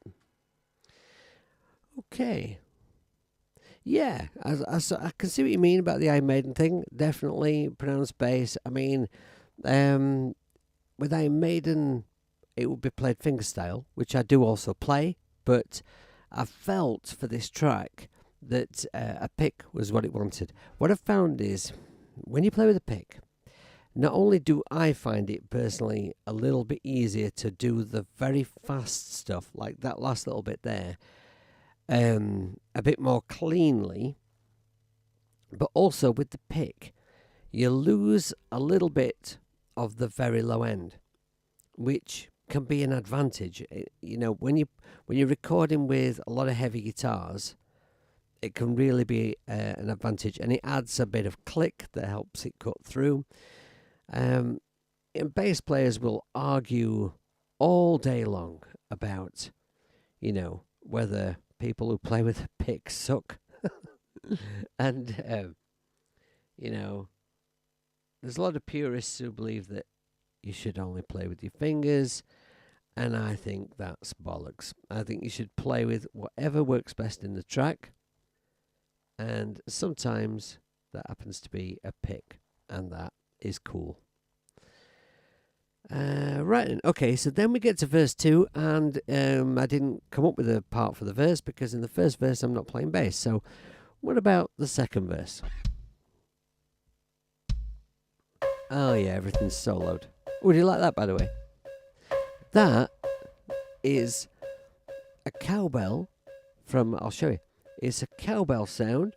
Okay. Yeah, I can see what you mean about the Iron Maiden thing. Definitely pronounced bass. I mean, with Iron Maiden, it would be played fingerstyle, which I do also play. But I felt for this track that a pick was what it wanted. What I've found is when you play with a pick, not only do I find it personally a little bit easier to do the very fast stuff, like that last little bit there, a bit more cleanly, but also with the pick, you lose a little bit of the very low end, which can be an advantage. You know, when you're recording with a lot of heavy guitars, it can really be an advantage, and it adds a bit of click that helps it cut through. And bass players will argue all day long about, you know, whether people who play with a pick suck. And, you know, there's a lot of purists who believe that you should only play with your fingers, and I think that's bollocks. I think you should play with whatever works best in the track, and sometimes that happens to be a pick, and that is cool. Right then. Okay, so then we get to verse 2, and I didn't come up with a part for the verse because in the first verse I'm not playing bass. So what about the second verse? Oh yeah, everything's soloed. Would you like that, by the way? That is a cowbell from, I'll show you. It's a cowbell sound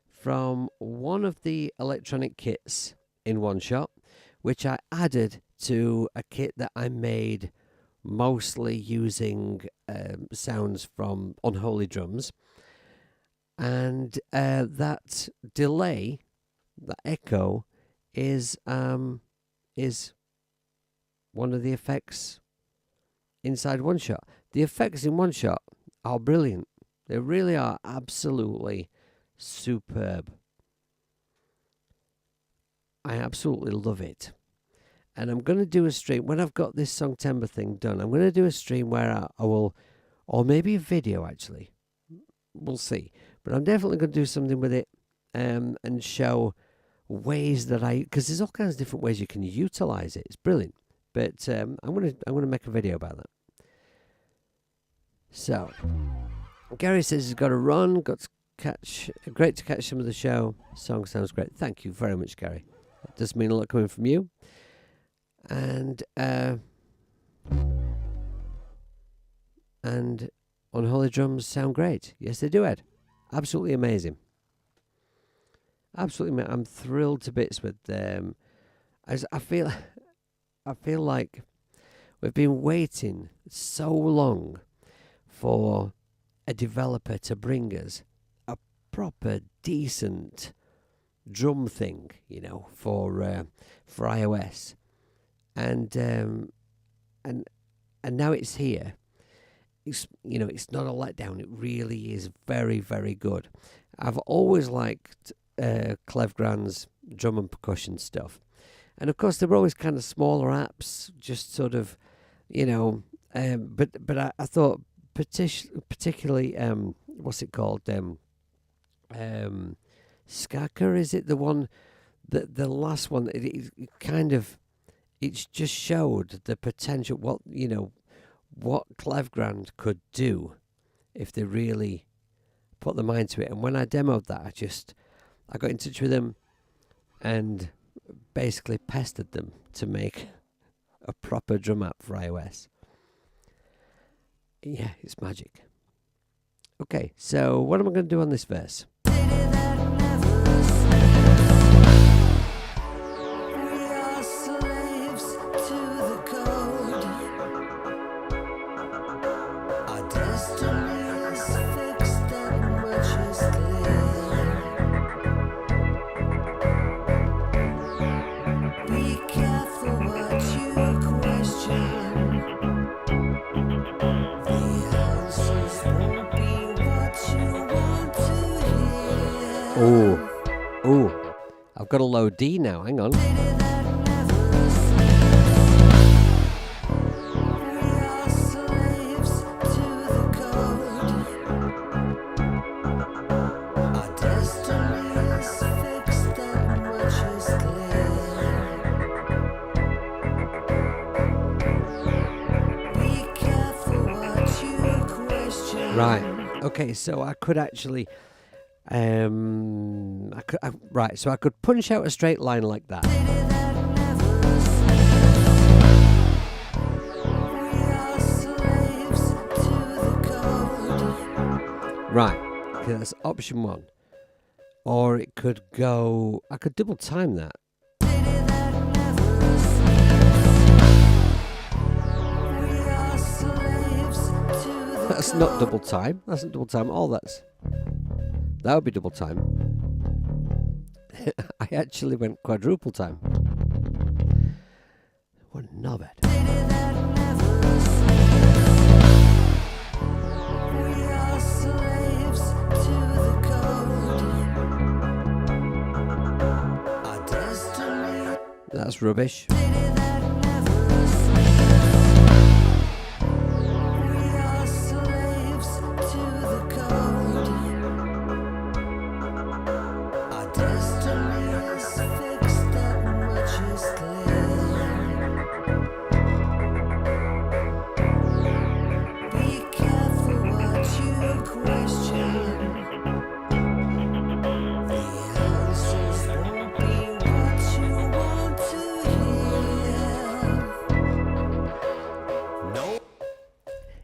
from one of the electronic kits in One Shot, which I added to a kit that I made mostly using sounds from Unholy Drums. And that delay, the echo, is one of the effects inside One Shot. The effects in One Shot are brilliant. They really are absolutely superb. I absolutely love it. And I'm going to do a stream, when I've got this Songtember thing done, I'm going to do a stream where I will, or maybe a video actually, we'll see. But I'm definitely going to do something with it and show ways that because there's all kinds of different ways you can utilize it. It's brilliant. But I'm going to make a video about that. So, Gary says he's got to run, great to catch some of the show. Song sounds great. Thank you very much, Gary. That does mean a lot coming from you. And Unholy Drums sound great. Yes, they do, Ed. Absolutely amazing. Absolutely, I'm thrilled to bits with them. I feel like we've been waiting so long for a developer to bring us a proper decent drum thing, you know, for iOS, and now it's here. It's not a letdown. It really is very, very good. I've always liked Clev Grand's drum and percussion stuff, and of course they were always kind of smaller apps, just sort of, but I thought particularly what's it called, Skaka, is it the one, the last one? It kind of, it's just showed the potential, what Clev Grand could do if they really put the mind to it. And when I demoed that, I got in touch with them and basically pestered them to make a proper drum app for iOS. Yeah, it's magic. Okay, so what am I going to do on this verse? Oh, I've got a low D now, hang on. Right, okay, so I could actually... right, so I could punch out a straight line like that. Right, okay, that's option one. Or it could go, I could double time that. That's not double time. That's not double time. That would be double time. I actually went quadruple time. What a knobhead. That's rubbish.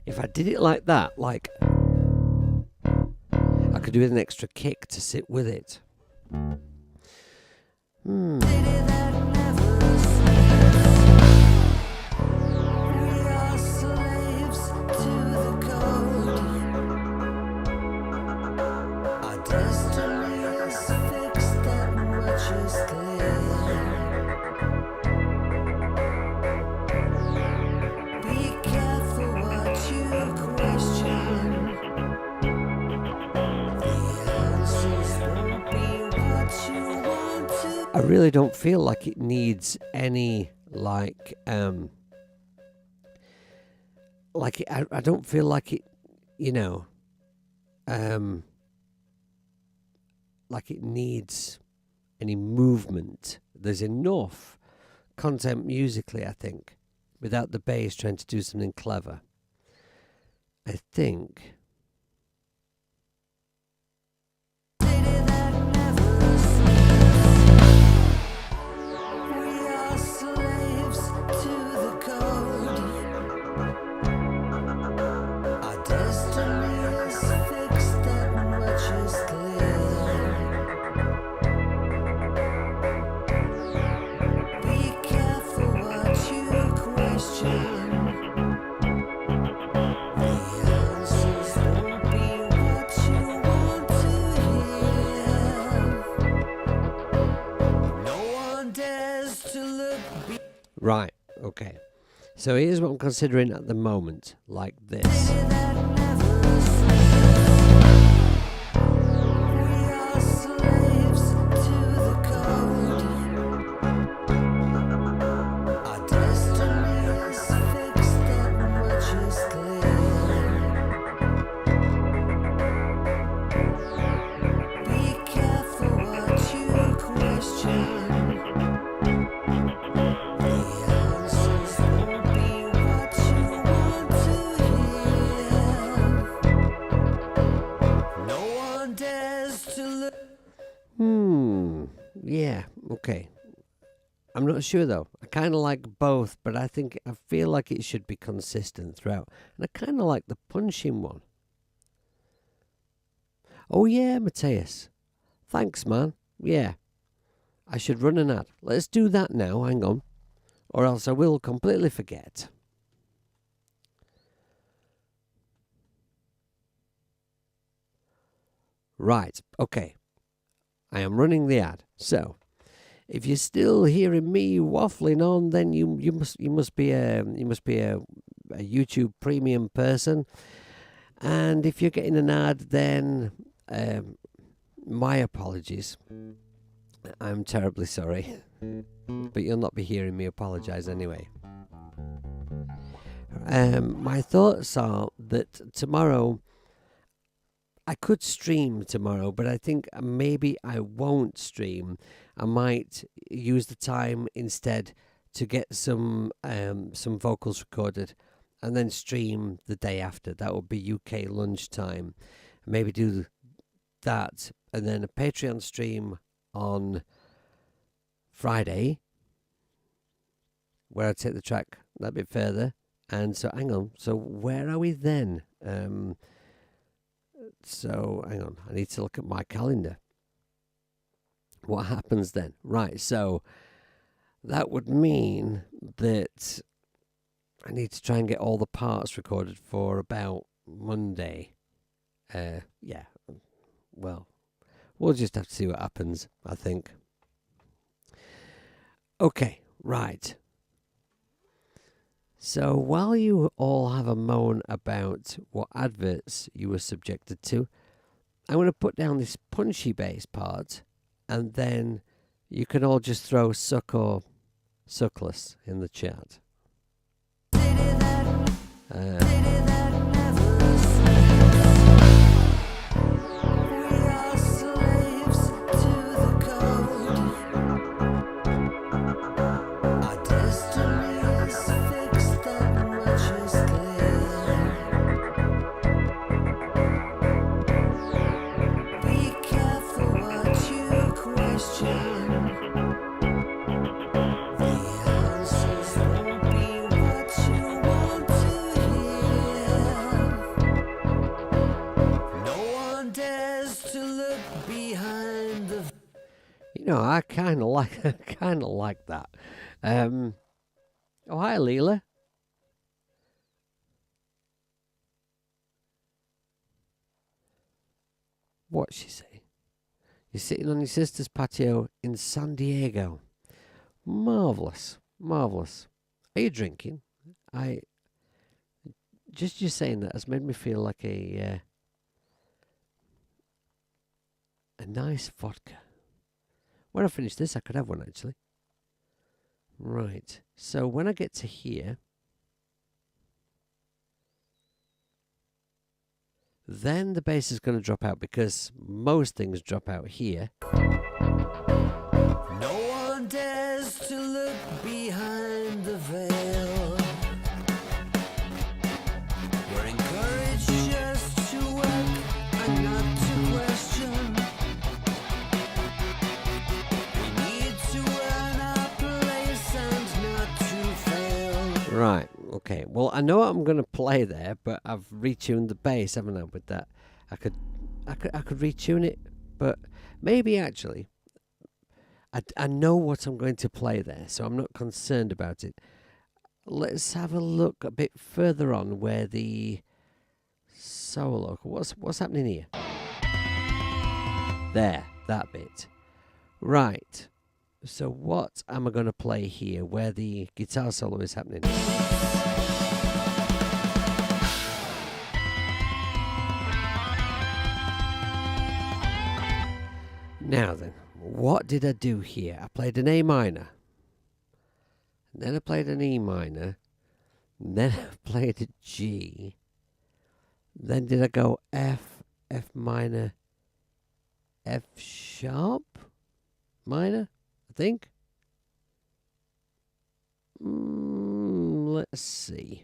If I did it like that, like I could do with an extra kick to sit with it. I really don't feel like it needs any I don't feel like it, like it needs any movement. There's enough content musically, I think, without the bass trying to do something clever. I think. Right, okay. So here's what I'm considering at the moment, like this. Yeah, okay. I'm not sure though. I kind of like both, but I feel like it should be consistent throughout. And I kind of like the punching one. Oh yeah, Matthias. Thanks, man. Yeah, I should run an ad. Let's do that now. Hang on, or else I will completely forget. Right. Okay. I am running the ad. So, if you're still hearing me waffling on, then you must be a YouTube Premium person. And if you're getting an ad, then my apologies. I'm terribly sorry, but you'll not be hearing me apologise anyway. My thoughts are that tomorrow, I could stream tomorrow, but I think maybe I won't stream. I might use the time instead to get some vocals recorded and then stream the day after. That would be UK lunchtime. Maybe do that and then a Patreon stream on Friday where I take the track that bit further. And so, hang on. So, where are we then? So, hang on. I need to look at my calendar. What happens then? Right. So, that would mean that I need to try and get all the parts recorded for about Monday. Yeah. Well, we'll just have to see what happens, I think. Okay. Right. So while you all have a moan about what adverts you were subjected to, I'm going to put down this punchy bass part, and then you can all just throw suck or suckless in the chat. I kind of like that. Oh, hi, Leela. What's she say? You're sitting on your sister's patio in San Diego. Marvelous, marvelous. Are you drinking? Just you saying that has made me feel like a nice vodka. When I finish this, I could have one, actually. Right. So when I get to here, then the bass is going to drop out because most things drop out here. No one dares to look behind the veil. We're encouraged just to work and not to question. Right, okay. Well, I know what I'm going to play there, but I've retuned the bass, haven't I, with that? I could retune it, but maybe actually, I know what I'm going to play there, so I'm not concerned about it. Let's have a look a bit further on where the solo. What's happening here? There, that bit. Right. So what am I going to play here where the guitar solo is happening? Now then, what did I do here? I played an A minor. Then I played an E minor. Then I played a G. Then did I go F, F minor, F sharp minor? I think. Let's see.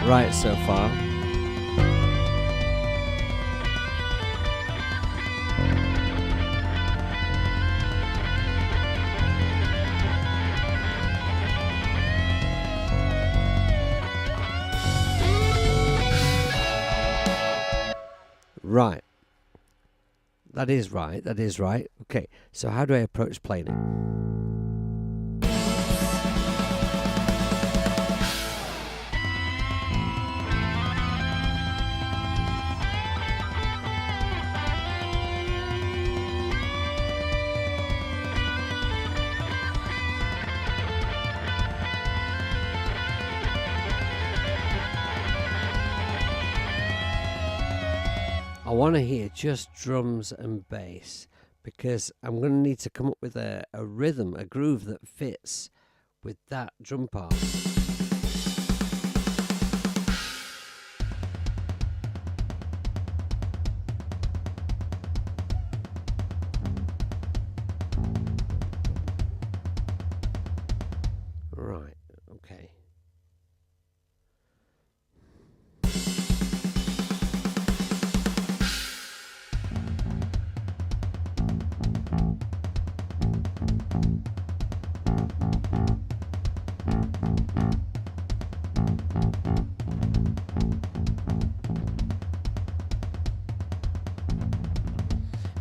right so far. Right. That is right. That is right. Okay. So how do I approach playing it? I want to hear just drums and bass because I'm going to need to come up with a rhythm, a groove that fits with that drum part. Right, okay.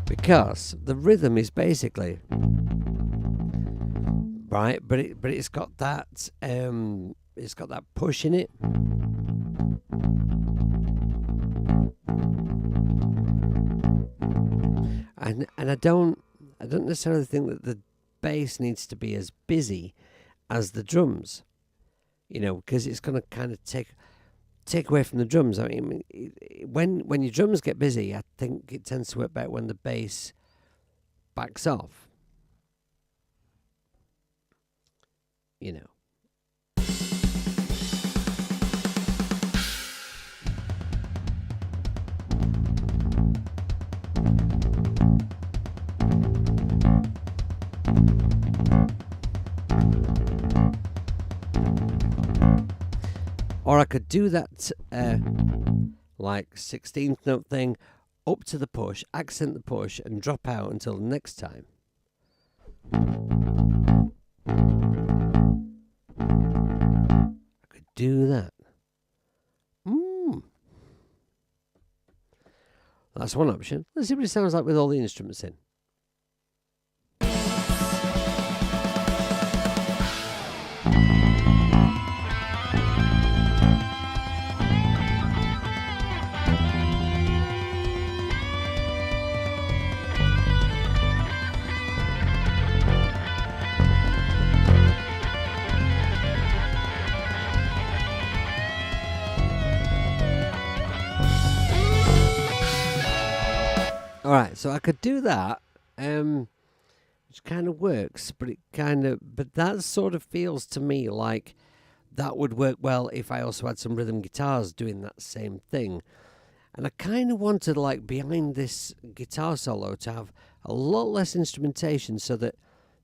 Because the rhythm is basically right, but it's got that push in it. And I don't necessarily think that the bass needs to be as busy as the drums, because it's going to kind of take away from the drums. I mean, when your drums get busy, I think it tends to work better when the bass backs off. Or I could do that like 16th note thing up to the push, accent the push, and drop out until the next time. I could do that. That's one option. Let's see what it sounds like with all the instruments in. Alright, so I could do that, which kind of works, but that sort of feels to me like that would work well if I also had some rhythm guitars doing that same thing. And I kind of wanted, like, behind this guitar solo to have a lot less instrumentation so that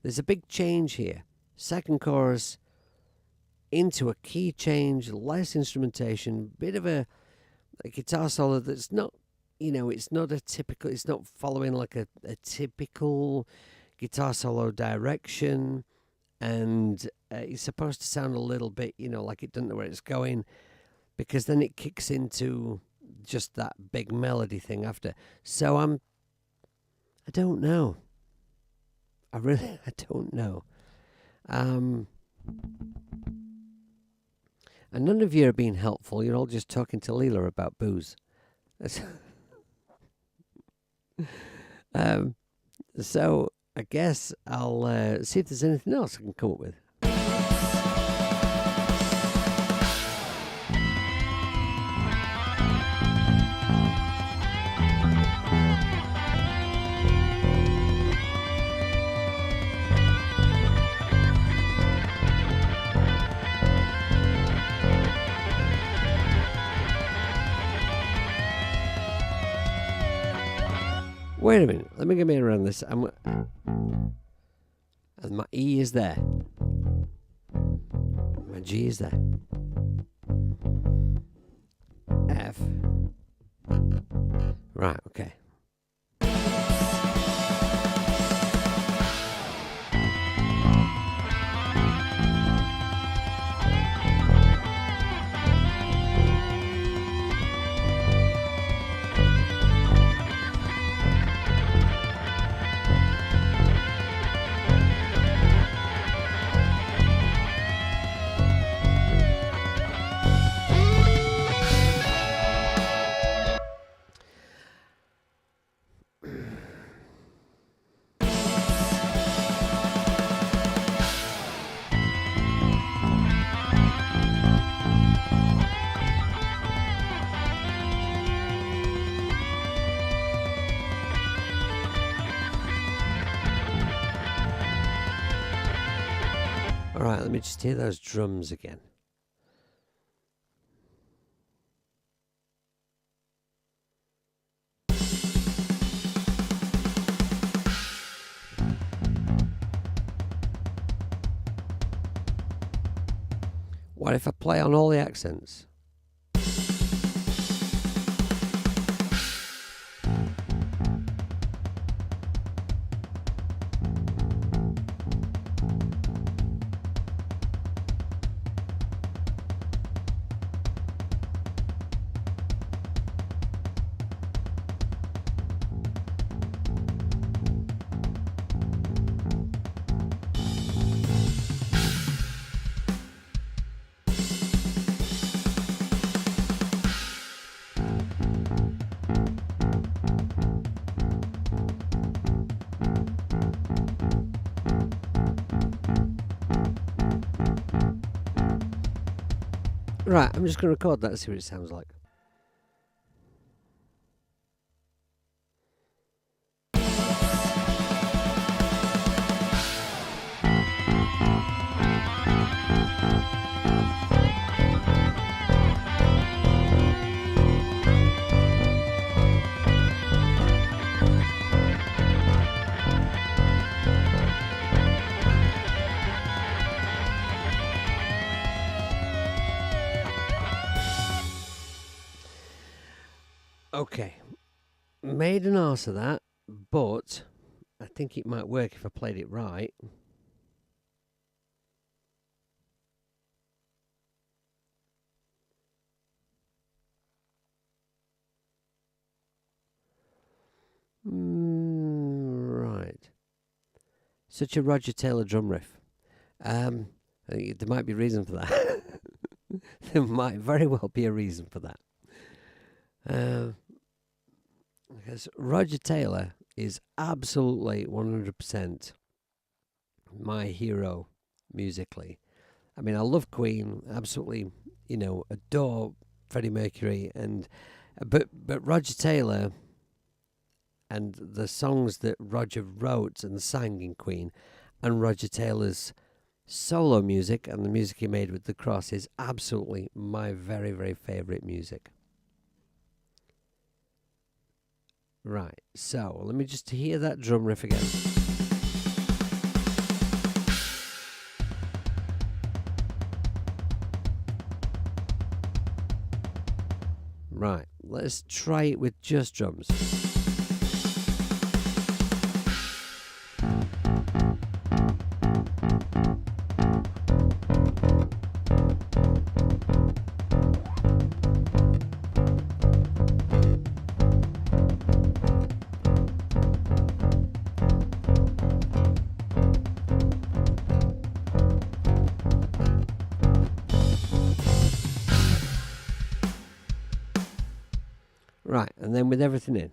there's a big change here. Second chorus into a key change, less instrumentation, bit of a guitar solo that's not, it's not following like a typical guitar solo direction, and it's supposed to sound a little bit, like it doesn't know where it's going, because then it kicks into just that big melody thing after. So I don't know. I don't know. And none of you are being helpful. You're all just talking to Leela about booze. So I guess I'll see if there's anything else I can come up with. Wait a minute, let me get me around this. And my E is there. My G is there. Right, okay. All right, let me just hear those drums again. What if I play on all the accents? Right, I'm just going to record that and see what it sounds like. Okay, made an arse of that, but I think it might work if I played it right. Right. Such a Roger Taylor drum riff. There might be a reason for that. There might very well be a reason for that. Because Roger Taylor is absolutely 100% my hero musically. I mean, I love Queen, absolutely, adore Freddie Mercury, but Roger Taylor and the songs that Roger wrote and sang in Queen, and Roger Taylor's solo music and the music he made with The Cross is absolutely my very, very favourite music. Right, so let me just hear that drum riff again. Right, let's try it with just drums. Right, and then with everything in.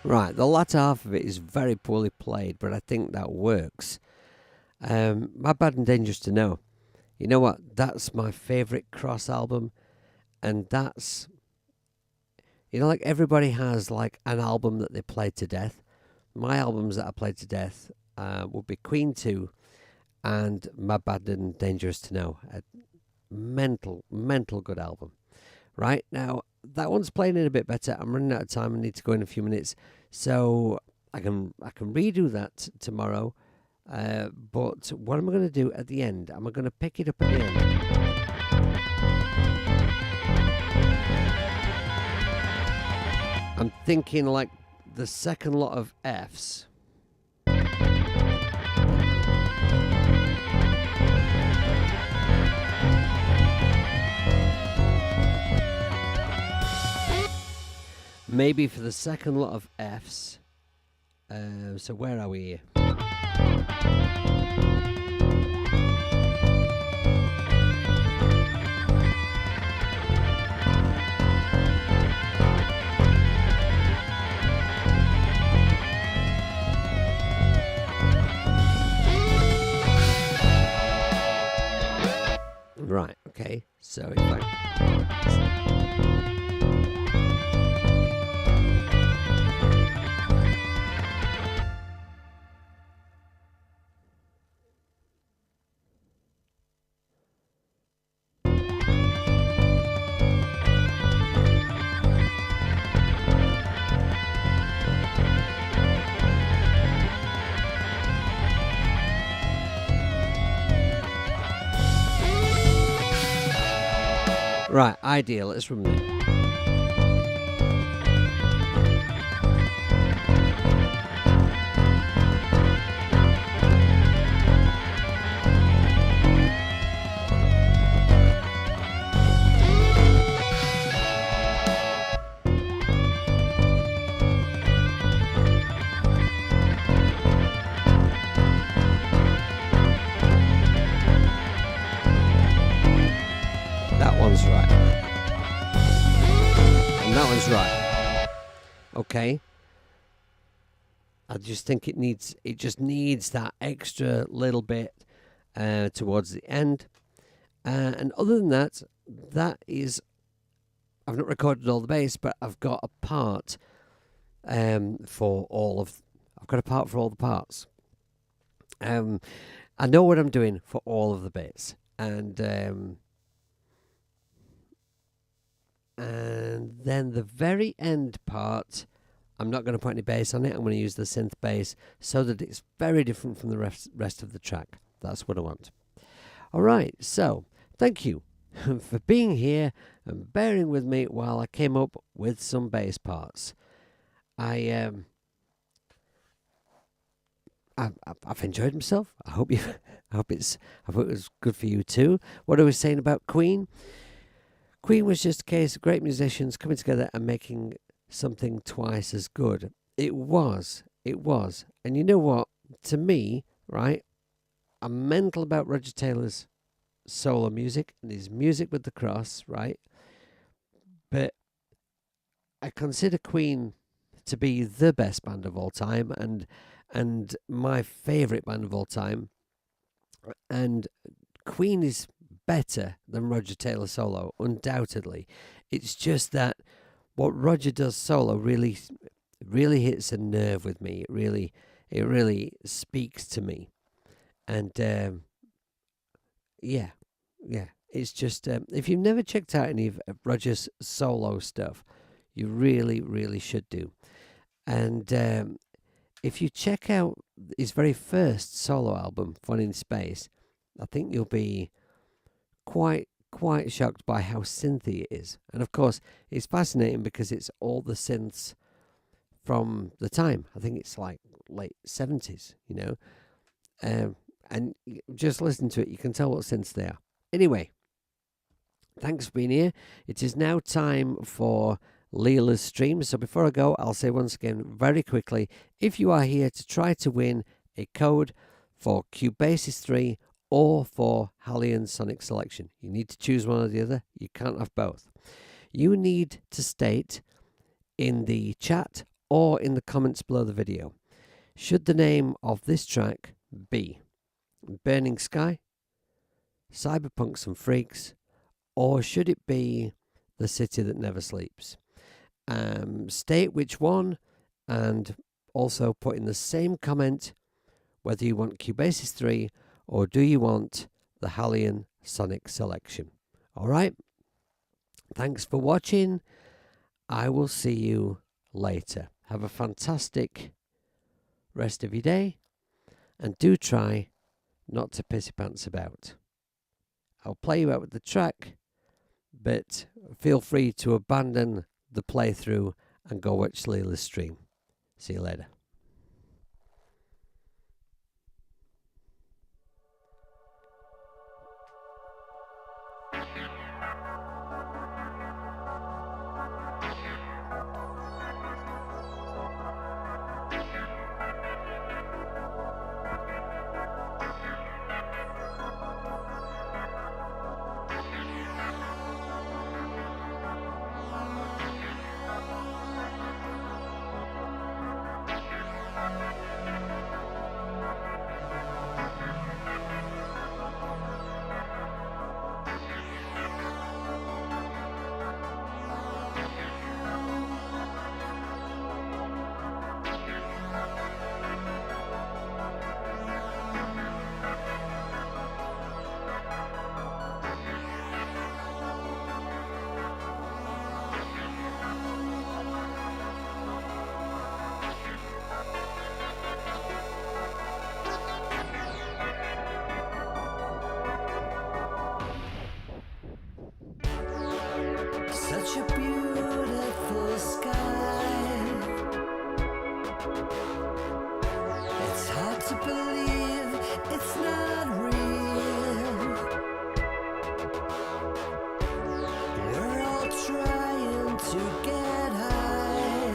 Right, the latter half of it is very poorly played, but I think that works. My Bad and Dangerous to Know. You know what? That's my favourite Cross album, and that's, like everybody has like an album that they play to death. my albums that I played to death would be Queen 2 and Mad Bad and Dangerous to Know. A mental good album. Right, now that one's playing in a bit better. I'm running out of time. I need to go in a few minutes, so I can redo that tomorrow. But what am I going to do at the end? Am I going to pick it up at the end? I'm thinking like the second lot of Fs. Maybe for the second lot of Fs. So where are we here? Right, okay. So if I... Right, ideal. Let's run it. Right. And that one's right. Okay. I just think it just needs that extra little bit towards the end. And other than that, I've not recorded all the bass, but I've got a part for all the parts. I know what I'm doing for all of the bits. And then the very end part, I'm not going to put any bass on it. I'm going to use the synth bass so that it's very different from the rest of the track. That's what I want. All right, so thank you for being here and bearing with me while I came up with some bass parts. I've enjoyed myself. I hope it was good for you too. What I was saying about Queen. Queen was just a case of great musicians coming together and making something twice as good. It was. And you know what? To me, right, I'm mental about Roger Taylor's solo music and his music with the cross, right? But I consider Queen to be the best band of all time and my favourite band of all time. And Queen is better than Roger Taylor solo, undoubtedly. It's just that what Roger does solo really hits a nerve with me. It really speaks to me. And yeah, it's just if you've never checked out any of Roger's solo stuff, you really should do. And if you check out his very first solo album, Fun in Space, I think you'll be quite shocked by how synthy it is. And of course, it's fascinating because it's all the synths from the time. I think it's like late 70s, you know. And just listen to it, you can tell what synths they are. Anyway, thanks for being here. It is now time for Leela's stream. So before I go, I'll say once again very quickly, if you are here to try to win a code for Cubasis 3 or for Halion Sonic Selection, you need to choose one or the other. You can't have both. You need to state in the chat or in the comments below the video, should the name of this track be Burning Sky, Cyberpunks and Freaks, or should it be The City That Never Sleeps? State which one, and also put in the same comment whether you want Cubasis 3 or do you want the Halion Sonic Selection. Alright? Thanks for watching. I will see you later. Have a fantastic rest of your day and do try not to pissy pants about. I'll play you out with the track, but feel free to abandon the playthrough and go watch Leela's stream. See you later. Such a beautiful sky. It's hard to believe it's not real. We're all trying to get high,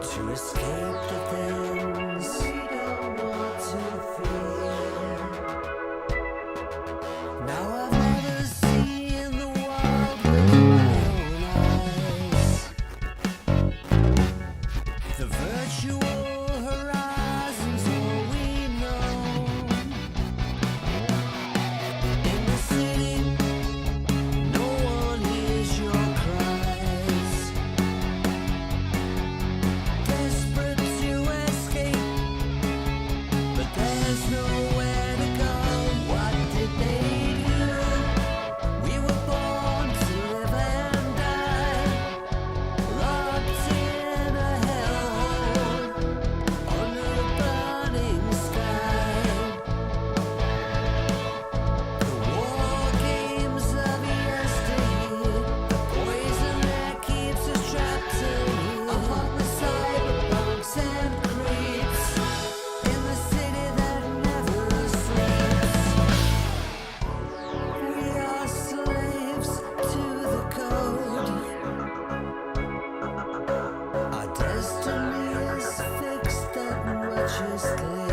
to escape the things we don't want to feel. Now I've never seen the world with my own eyes. The virtual horizon's all we know. In the city, no one hears your cries. Desperate to escape, but there's nowhere to go. What did they do? We were born to live and die, locked in a hellhole under a burning sky. The war games of yesteryear, the poison that keeps us trapped in here, among the cyberpunks and creeps, in the city that never sleeps. We are slaves to the code. Our destiny is fixed, that much is clear.